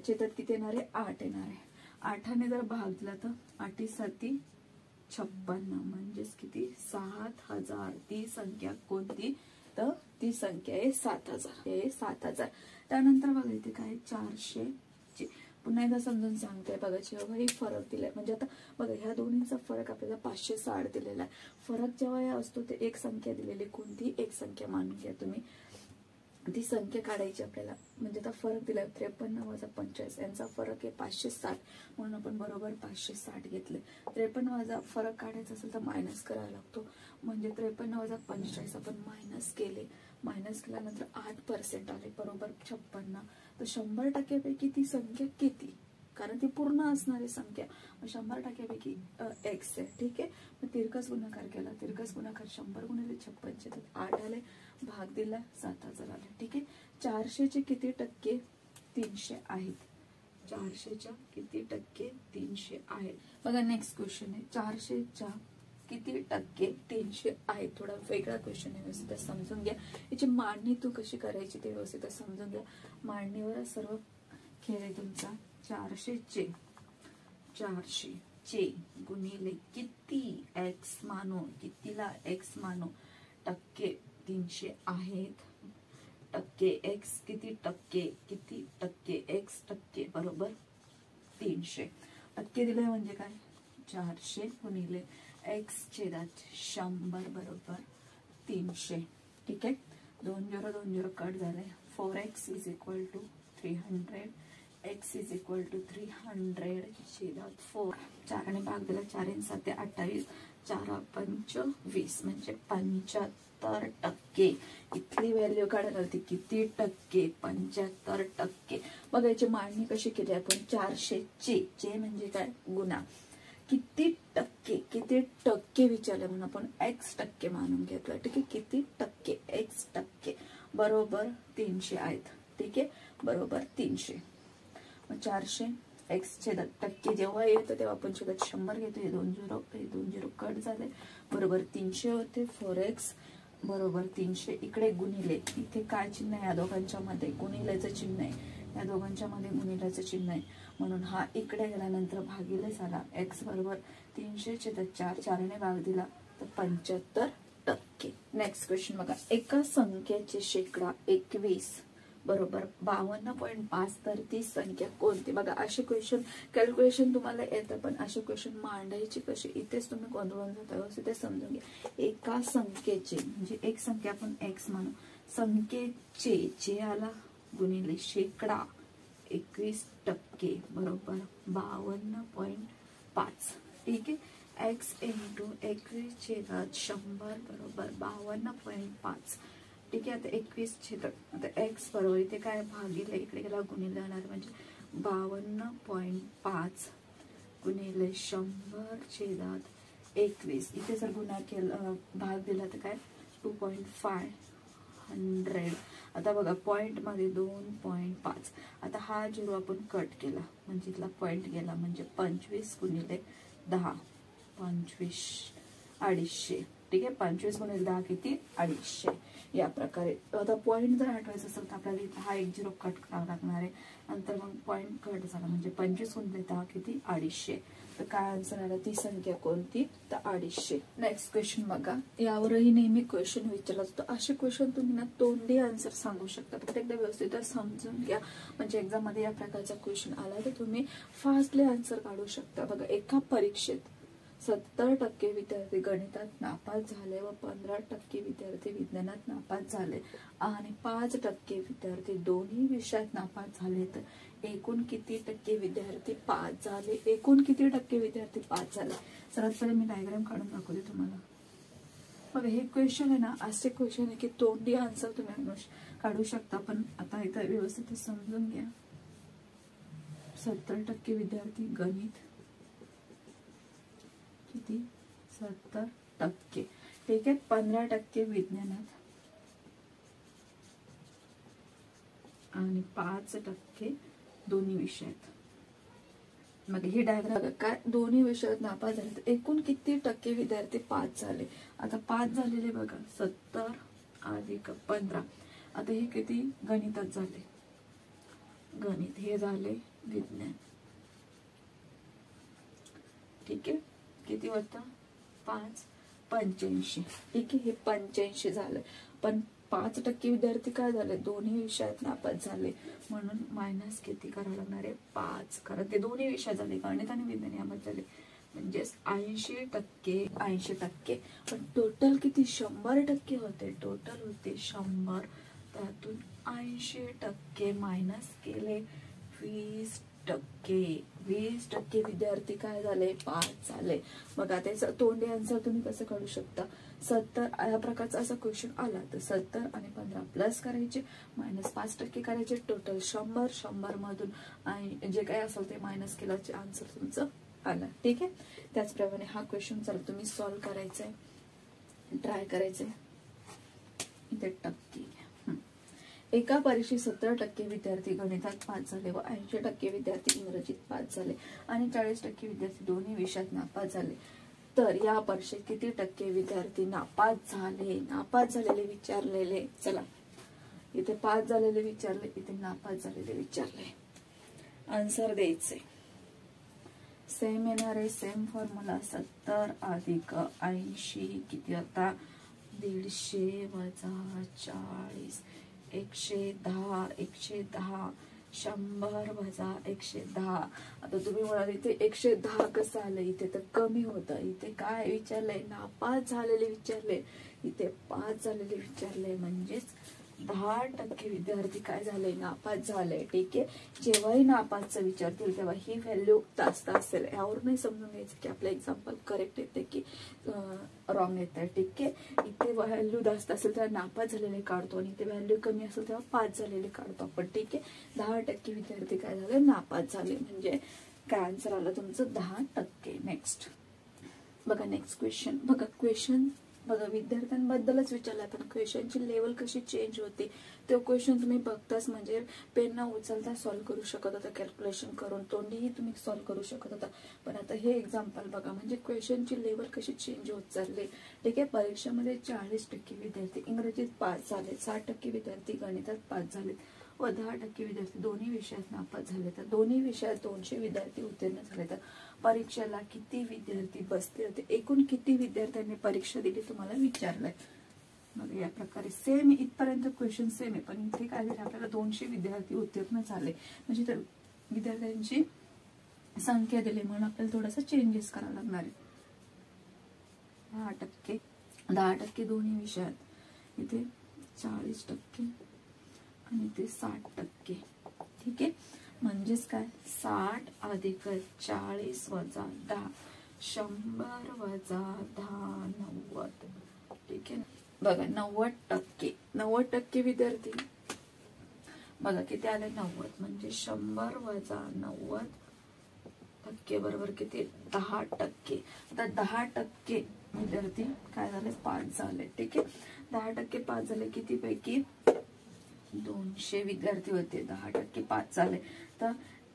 S1: छेदात किती येणार आहे, 8 येणार आहे. 8ने जर भाग दिला तर 8 7 56 म्हणजेच किती 7000. ती संख्या कोणती, तर ती संख्या आहे 7000, हे 7000. त्यानंतर बघा इथे काय 400 पुन्हा एकदा समजून सांगते बघा. जेव्हा हे फरक दिलाय म्हणजे आता बघा ह्या दोन्हींचा फरक आपल्याला 560 दिलेला आहे. फरक जेव्हा असतो ते एक संख्या दिलेली, कोणती एक संख्या मानून घ्या तुम्ही. ती संख्या काढायची आपल्याला, म्हणजे आता फरक दिलाय 53 वजा 45 यांचा फरक आहे 560 म्हणून आपण बरोबर 560 घेतले. 53 वजा फरक काढायचा असेल तर मायनस करावा लागतो. म्हणजे 53 वजा 45 आपण मायनस केले. मायनस केल्यानंतर 8% आले बरोबर 56. तर 100%पैकी ती संख्या किती, कारण ती पूर्ण असणारी संख्या 100%पैकी एक्स आहे, ठीक आहे. मग तिरकस गुणाकार केला, तिरकस गुणाकार 100 गुणिले 56 तर 8 आले, भाग दिला 7000 आले, ठीक आहे. 400चे किती टक्के 300 आहेत, 400च्या किती टक्के 300 आहेत. बघा नेक्स्ट क्वेश्चन आहे 400च्या किती टक्के 300 आहे. थोडा वेगळा क्वेश्चन आहे, व्यवस्थित समजून घ्या. याची मांडणी तू कशी करायची ते व्यवस्थित समजून घ्या. मांडणीवर सर्व खेळ आहे तुमचा. 400 गुणिले किती एक्स मानो, कितीला एक्स मानो, टक्के 300 आहेत. टक्के एक्स किती टक्के एक्स टक्के बरोबर 300. टक्के दिले म्हणजे काय 400 गुणिले एक्स छेदात 100 बरोबर 300, ठीक आहे. 2 0 2 0 कट झाले. 4x is equal to 300, x is equal to 300 छेदात 4. 4 ने भाग दिला, 4 × 7 = 28, 4 × 5 = 20 म्हणजे 75%. इथली व्हॅल्यू काढायला होती किती टक्के 75%. बघा याची मांडणी कशी केली आपण. 400 म्हणजे काय गुणा किती टक्के विचारले म्हणून आपण एक्स टक्के मानून घेतलं, ठीक आहे. किती टक्के एक्स टक्के बरोबर 300 आहेत, ठीक आहे, बरोबर 300. मग 400 एक्स छेदात टक्के जेव्हा येतं तेव्हा आपण छेदात 100 घेतो. हे 2 0 कट झाले बरोबर 300 होते. 4x बरोबर 300. इकडे गुणिले, इथे काय चिन्ह आहे या दोघांच्या मध्ये, गुणिलेचं चिन्ह आहे. या दोघांच्या मध्ये गुणिलेचं चिन्ह आहे म्हणून हा इकडे गेल्यानंतर भागिले झाला. एक्स बरोबर 300 छेदात 4, 4 ने भाग दिला तर 75%. नेक्स्ट क्वेश्चन बघा. एका संख्येचे शेकडा 21 बरोबर 52.5 तर ती संख्या कोणती. बघा असे क्वेश्चन कॅल्क्युलेशन तुम्हाला येतं, पण असे क्वेश्चन मांडायची कशी इथेच तुम्ही गोंधळून जाता. व्यवस्थित समजून घ्या. एका संख्येचे म्हणजे एक संख्या आपण एक्स मानू, संख्येचे जे आला गुणिले शेकडा 21% बरोबर 52.5, ठीक आहे. एक्स इंटू 21 छेदात 100 बरोबर 52.5, ठीक आहे. आता 21 छेदात आता एक्स बरोबर इथे काय भागिले, इकडे गेला गुणिले होणार म्हणजे 52.5 गुणिले 100 छेदात 21. इथे जर गुणा केला भाग दिला तर काय 2.5 100. आता बघा पॉईंटमध्ये 2.5. आता हा 0 आपण कट केला म्हणजे इथला पॉईंट गेला, म्हणजे 25 गुणिले 10, 25, 250. ठीक आहे, 25 गुणिले 10 किती? 250. या प्रकारे. आता पॉईंट जर आठवायचं असेल तर आपल्याला इथं हा 1 0 कट करावा लागणार आहे. नंतर मग पॉईंट कट झाला म्हणजे 25 गुणिले 10 किती? 250. तर काय आन्सर आला? ती संख्या कोणती? तर 250. नेक्स्ट क्वेश्चन बघा. यावरही नेहमी क्वेश्चन विचारला जातो. असे क्वेश्चन तुम्ही ना तोंडी आन्सर सांगू शकता, फक्त एकदा व्यवस्थित समजून घ्या. म्हणजे एक्झाम मध्ये या प्रकारचा क्वेश्चन आला तर तुम्ही फास्टली आन्सर काढू शकता. बघा, एका परीक्षेत 70% विद्यार्थी गणितात नापास झाले व 15% विद्यार्थी विज्ञानात नापास झाले आणि 5% विद्यार्थी दोन्ही विषयात नापास झाले, तर एकूण किती टक्के विद्यार्थी पास झाले? एकूण किती टक्के विद्यार्थी पास झाले? सर्वात पहिले मी डायग्राम काढून दाखवते तुम्हाला. बघा, हे क्वेश्चन आहे ना, असे क्वेश्चन आहे की तोंडी आन्सर तुम्ही काढू शकता, पण आता इथं व्यवस्थित समजून घ्या. 70% विद्यार्थी गणित किती? 70%. ठीक आहे, 15% विज्ञानात आणि 5% दोन्ही विषयात. मग हे डायग्राम काय? दोन्ही विषयात नापास झाले तर एकूण किती टक्के विद्यार्थी पास झाले? आता पास झालेले बघा 70 अधिक 15. आता हे किती? गणितात झाले, गणित हे झाले विज्ञान. ठीक आहे, किती होता? 5, 85. ठीक आहे, हे 85 झालं. पण 5% विद्यार्थी काय झाले? दोन्ही विषयात नापास झाले, म्हणून मायनस किती करावं लागणार आहे? 5. कारण ते दोन्ही विषयात झाले, गणित आणि विज्ञान यामध्ये झाले, म्हणजे 80%. 80%. पण टोटल किती? 100% होते. टोटल होते 100. त्यातून 80% मायनस केले 20%. 20% विद्यार्थी काय झाले? पास झाले. मग आता त्याचं तोंडी आन्सर तुम्ही कसं काढू शकता? 70 या प्रकारचा असा क्वेश्चन आला तर 70 आणि 15 प्लस करायचे, मायनस 5% करायचे, टोटल 100. 100 मधून आणि जे काही असेल ते मायनस केल्याचे आन्सर तुमचं आला. ठीक आहे, त्याचप्रमाणे हा क्वेश्चन जर तुम्ही सॉल्व्ह करायचा आहे, ट्राय करायचंय. इथे टक्के. एका परीक्षेत 70% विद्यार्थी गणितात पास झाले व 80% विद्यार्थी इंग्रजीत पास झाले आणि 40% विद्यार्थी दोन्ही विषयात नापास झाले, तर या परीक्षेत किती टक्के विद्यार्थी नापास झाले? नापास झालेले विचारलेले. चला, इथे पास झालेले विचारले, इथे नापास झालेले विचारले. आन्सर द्यायचे. सेम येणार आहे, सेम फॉर्म्युला. 70 अधिक 80 किती होता? 150 वजा 40. 110. 110. 100 वजा 110. आता तुम्ही म्हणाल इथे 110 कसं आलं? इथे तर कमी होतं. इथे काय विचारलंय? नापास झालेले विचारले, इथे पास झालेले विचारले, म्हणजेच 10% विद्यार्थी काय झाले? नापास झाले. ठीक आहे, जेव्हाही नापासचं विचारतील तेव्हा ही व्हॅल्यू जास्त असेल. यावर नाही समजून घ्यायचं की आपलं एक्झाम्पल करेक्ट येते की रॉंग येते. ठीक आहे, इथे व्हॅल्यू जास्त असेल तेव्हा नापास झालेले काढतो आणि इथे व्हॅल्यू कमी असेल तेव्हा पास झालेले काढतो आपण. ठीक आहे, 10% विद्यार्थी काय झाले? नापास झाले, म्हणजे काय आन्सर आलं तुमचं? 10%. नेक्स्ट बघा, नेक्स्ट क्वेश्चन बघा. क्वेश्चन बघा, विद्यार्थ्यांबद्दलच विचारलाय, पण क्वेश्चनची लेवल कशी चेंज होते तो क्वेश्चन तुम्ही बघताच, म्हणजे पेन न उचलता सॉल्व्ह करू शकत होता, कॅल्क्युलेशन करून तोंडीही तुम्ही सॉल्व्ह करू शकत होता. पण आता हे एक्झाम्पल बघा, म्हणजे क्वेश्चनची लेवल कशी चेंज होत चालली. ठीक आहे, परीक्षेमध्ये 40% विद्यार्थी इंग्रजीत पास झाले, 60% विद्यार्थी गणितात पास झाले व 10% विद्यार्थी दोन्ही विषयात नापास झाले, तर दोन्ही विषयात 200 विद्यार्थी उत्तीर्ण झाले, तर परीक्षेला किती विद्यार्थी बसले होते? एकूण किती विद्यार्थ्यांनी परीक्षा दिली तुम्हाला विचारलंय. मग या प्रकारे सेम इथपर्यंत क्वेश्चन सेम आहे, पण इथे काय झालं? आपल्याला 200 विद्यार्थी उत्तीर्ण झाले, म्हणजे तर विद्यार्थ्यांची संख्या दिली, म्हणून आपल्याला थोडासा चेंजेस करावा लागणार आहे. 10%. 10% दोन्ही विषयात, इथे 40% आणि इथे 60%. ठीक आहे, म्हणजेच काय? 60 अधिक 40 वजा 10. 100 वजा 10 90. ठीक आहे, बघा 90%. 90% विद्यार्थी बघा किती आले? 90. म्हणजे 100 वजा 90% बरोबर किती? 10%. आता 10% विद्यार्थी काय झाले? पास झाले. ठीक आहे, 10% पास झाले किती पैकी 200 विद्यार्थी होते, 10% पास झाले तर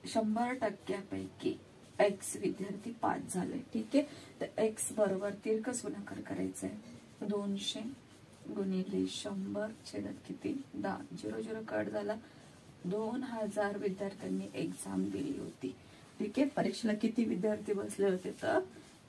S1: 100% x विद्यार्थी पास झाले. ठीक आहे, तर x बरोबर तिरकस गुणाकार करायचा आहे. 200 गुणिले 100 छेदात किती 10, 0 0 कट झाला. 2000 विद्यार्थ्यांनी एक्झाम दिली होती. ठीक आहे, परीक्षेला किती विद्यार्थी बसले होते तर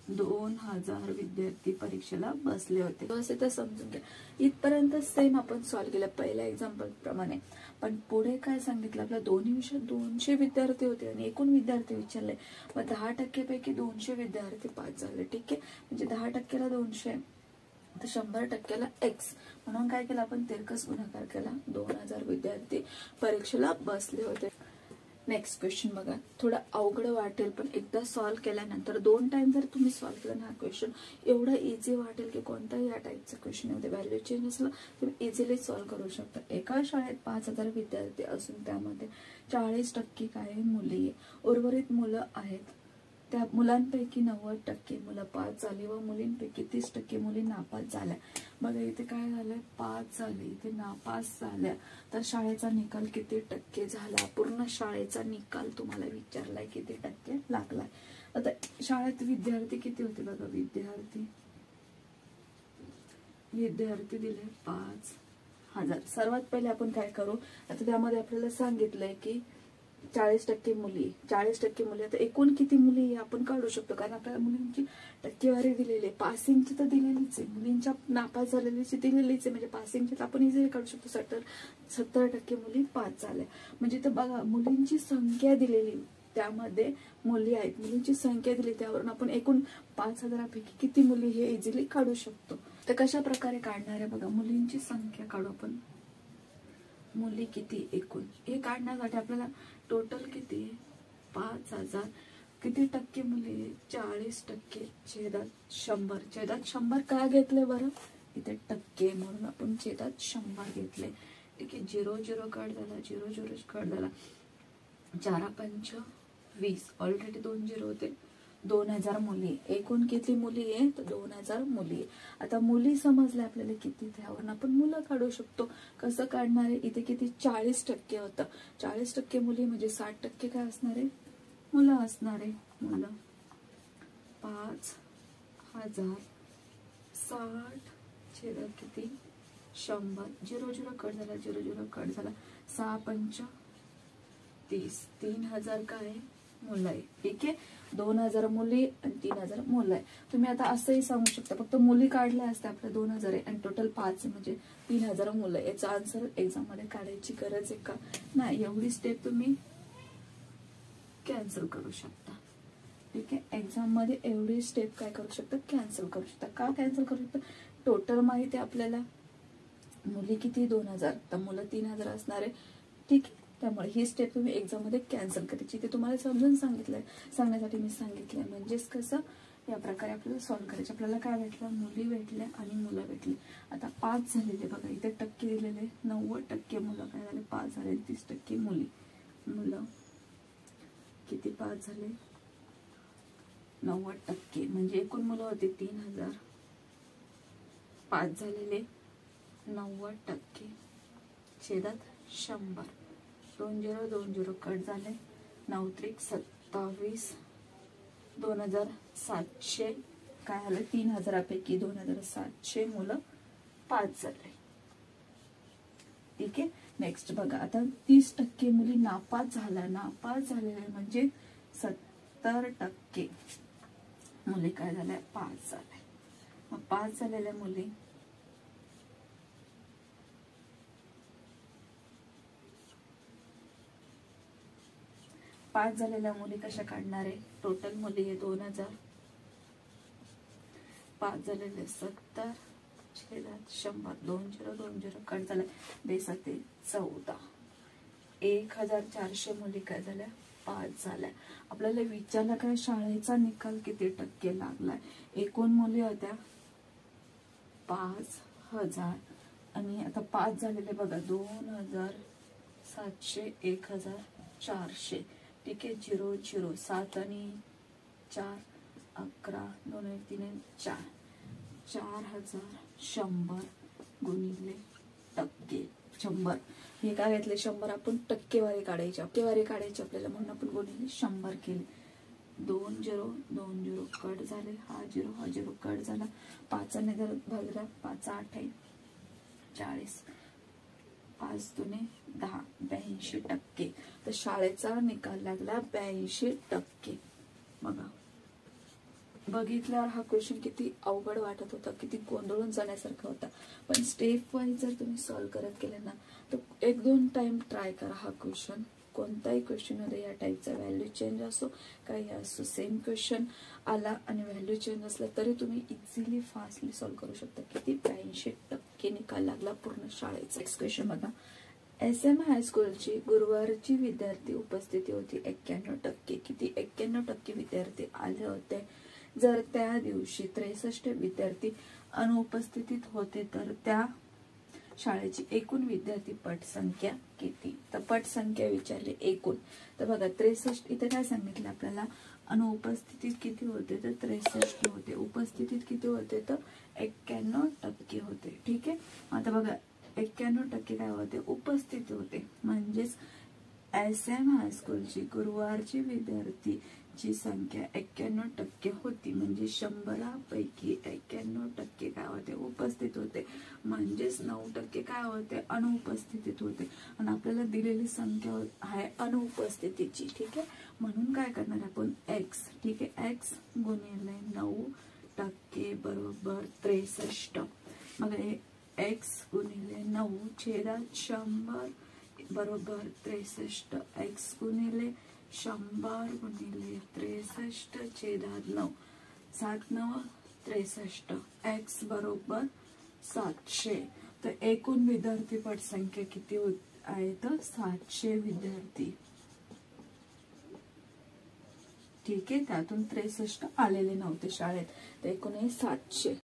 S1: 2000 विद्यार्थी परीक्षेला बसले होते. असे तर समजून घ्या. इथपर्यंत सेम आपण सॉल्व्ह केलं पहिल्या एक्झाम्पल प्रमाणे. पण पुढे काय सांगितलं, आपल्या दोन्ही विषयात 200 विद्यार्थी होते आणि एकूण विद्यार्थी विचारले. मग 10% पैकी 200 विद्यार्थी पास झाले. ठीक आहे, म्हणजे 10%ला 200 तर 100%ला x म्हणून काय केलं आपण तिरकस गुणाकार केला. 2000 विद्यार्थी परीक्षेला बसले होते. नेक्स्ट क्वेश्चन बघा, थोडा अवघड वाटेल पण एकदा सॉल्व्ह केल्यानंतर 2 टाइम जर तुम्ही सॉल्व्ह केला ना क्वेश्चन एवढा इझी वाटेल की कोणताही या टाईपचा क्वेश्चन मध्ये व्हॅल्यू चेंज असला तुम्ही इझिली सॉल्व्ह करू शकता. एका शाळेत 5000 विद्यार्थी असून त्यामध्ये 40% काय मुली आहे, उर्वरित मुलं आहेत. त्या मुलांपैकी 90% मुलं पास झाली व मुलींपैकी 30% मुली नापास झाल्या. बघा इथे काय झालंय, पास झाले, इथे नापास झाल्या. तर शाळेचा निकाल किती टक्के झाला, पूर्ण शाळेचा निकाल तुम्हाला विचारलाय किती टक्के लागलाय. आता शाळेत विद्यार्थी किती होते बघा, विद्यार्थी दिले 5000. सर्वात पहिले आपण काय करू, आता त्यामध्ये आपल्याला सांगितलंय की 40% मुली, 40% मुली. आता एकूण किती मुली आपण काढू शकतो, कारण आपल्याला मुलींची टक्केवारी दिलेली आहे. पासिंगची तर दिलेलीच आहे, मुलींच्या नापास झालेलीची दिलेलीच आहे, म्हणजे पासिंगची तर आपण इझिली काढू शकतो. 70% मुली पास झाल्या. म्हणजे तर बघा मुलींची संख्या दिलेली, त्यामध्ये मुली आहेत, मुलींची संख्या दिली, त्यावरून आपण एकूण 5000 पैकी किती मुली हे इझिली काढू शकतो. तर कशा प्रकारे काढणार आहे बघा, मुलींची संख्या काढू आपण. मुली किती एकूण हे काढण्यासाठी आपल्याला टोटल किती 5000, किती टक्के मुली 40% छेदात 100, छेदात 100 का घेतले बरं, इथे टक्के म्हणून आपण छेदात 100 घेतले. ठीक आहे, 0 0 कट झाला, 0 0 कट झाला. 4 5 20, ऑलरेडी 2 0 होते. 2000 मुली, एकूण किती मुली आहे तर 2000 मुली. आता मुली समजल्या आपल्याला किती, त्यावरून आपण मुलं काढू शकतो. कसं काढणार आहे, इथे किती 40% होतं, 40% मुली म्हणजे 60% काय असणार आहे, मुलं असणार आहे. मुलं 5000 60 छेदात किती 100, 0 0 कट झाला, 0 0 कट झाला. 6 5 30, 3000 काय मुलं आहे. ठीक आहे, 2000 मुली आणि 3000 मुलं आहे. तुम्ही आता असंही सांगू शकता, फक्त मुली काढल्या असत्या आपल्या 2000 आहे आणि टोटल 5 म्हणजे 3000 मुलं. याचा आन्सर एक्झाम मध्ये काढायची गरज आहे का नाही, एवढी स्टेप तुम्ही कॅन्सल करू शकता. ठीक आहे, एक्झाम मध्ये एवढी स्टेप काय करू शकता, कॅन्सल करू शकता. का कॅन्सल करू शकता, टोटल माहिती आहे आपल्याला, मुली किती 2000 तर मुलं 3000 असणार आहे. ठीक आहे, त्यामुळे ही स्टेप तुम्ही एक्झाम मध्ये कॅन्सल करायची. ते तुम्हाला समजून सांगण्यासाठी मी सांगितलंय. म्हणजेच कसं या प्रकारे आपल्याला सॉल्व्ह करायचं. आपल्याला काय भेटलं, मुली भेटल्या आणि मुलं भेटली. आता 5 झालेले बघा, इथे टक्के दिलेले 90% मुलं काय झाले 5 झाले, 30% मुली. मुलं किती 5 झाले 90%, म्हणजे एकूण मुलं होते 3000, 5 झालेले 90% छेदात 100. 2 0 2 0 कट झाले. 9 त्रिक 27, 2700 काय झालं, 3000 पैकी 2700 मुलं पास झाले. ठीक आहे, नेक्स्ट बघा, आता 30% मुली नापास झाल्या. नापास झालेले म्हणजे 70% मुली काय झाल्या पास झाल्या. मग पास झालेल्या मुली पास झालेल्या मुली कशा काढणार आहे, टोटल मुली आहे 2000, पास झालेले 70 छेदात 100, 2 0 2 0 कट झाला. 2 14, 1400 मुली काय झाल्या पास झाल्या. आपल्याला विचारलं काय, शाळेचा निकाल किती टक्के लागलाय. एकूण मुली होत्या 5000 आणि आता पास झालेले बघा 2700, 1400. ठीक आहे, 0 0 7 आणि 4 11, 2 1 3 4, 4100 गुणिले टक्के 100. हे काय घेतले 100, आपण टक्केवारी काढायची आपल्याला, म्हणून आपण गुणिले 100 केले. 2 0 2 0 कट झाले, हा 0 कट झाला. 5 ने जर भागला, 5 8 40, 5 दुने 10, 82%. तर शाळेचा निकाल लागला 82%. बघा, बघितल्यावर हा क्वेश्चन किती अवघड वाटत होता, किती गोंधळून जाण्यासारखा होता, पण स्टेप वाईज जर तुम्ही सॉल्व्ह करत गेले ना तर 1-2 टाइम ट्राय करा हा क्वेश्चन. कोणताही क्वेश्चन मध्ये या टाईपचा व्हॅल्यू चेंज असो, काही असो, सेम क्वेश्चन आला आणि व्हॅल्यू चेंज असला तरी तुम्ही इझिली फास्टली सॉल्व्ह करू शकता. किती 82% निकाल लागला पूर्ण शाळेचा. नेक्स्ट क्वेश्चन बघा. SM हायस्कूलची गुरुवारची विद्यार्थी उपस्थिती होती 91%. किती 91% विद्यार्थी आले होते. जर त्या दिवशी 63 विद्यार्थी अनुपस्थित होते तर त्या शाळेची एकूण विद्यार्थी पटसंख्या किती. तर पटसंख्या विचारली एकूण. तर बघा 63 इथे काय सांगितलं आपल्याला, अनुपस्थितीत किती होते तर 63 होते, उपस्थितीत किती होते तर 91% होते. ठीक आहे. आता बघा 91% काय होते, उपस्थित होते. म्हणजेच SM हायस्कूलची गुरुवारची विद्यार्थीची संख्या 91% होती. म्हणजे 100 पैकी 91% काय होते, उपस्थित होते. म्हणजेच 9% काय होते, अनुपस्थितीत होते. आणि आपल्याला दिलेली संख्या आहे अनुपस्थितीची. ठीक आहे. म्हणून काय करणार आपण x. ठीक आहे. x गुणिले 9% बरोबर 63. मग x गुणिले 9 छेदात 100 बरोबर 63. x गुणिले 100 गुणिले 63 छेदात 9, 7 9 63. x बरोबर 700. तर एकूण विद्यार्थी पटसंख्या किती आहे तर 700 विद्यार्थी. ठीक आहे. त्यातून 63 आलेले नव्हते शाळेत, तर एकूण 700.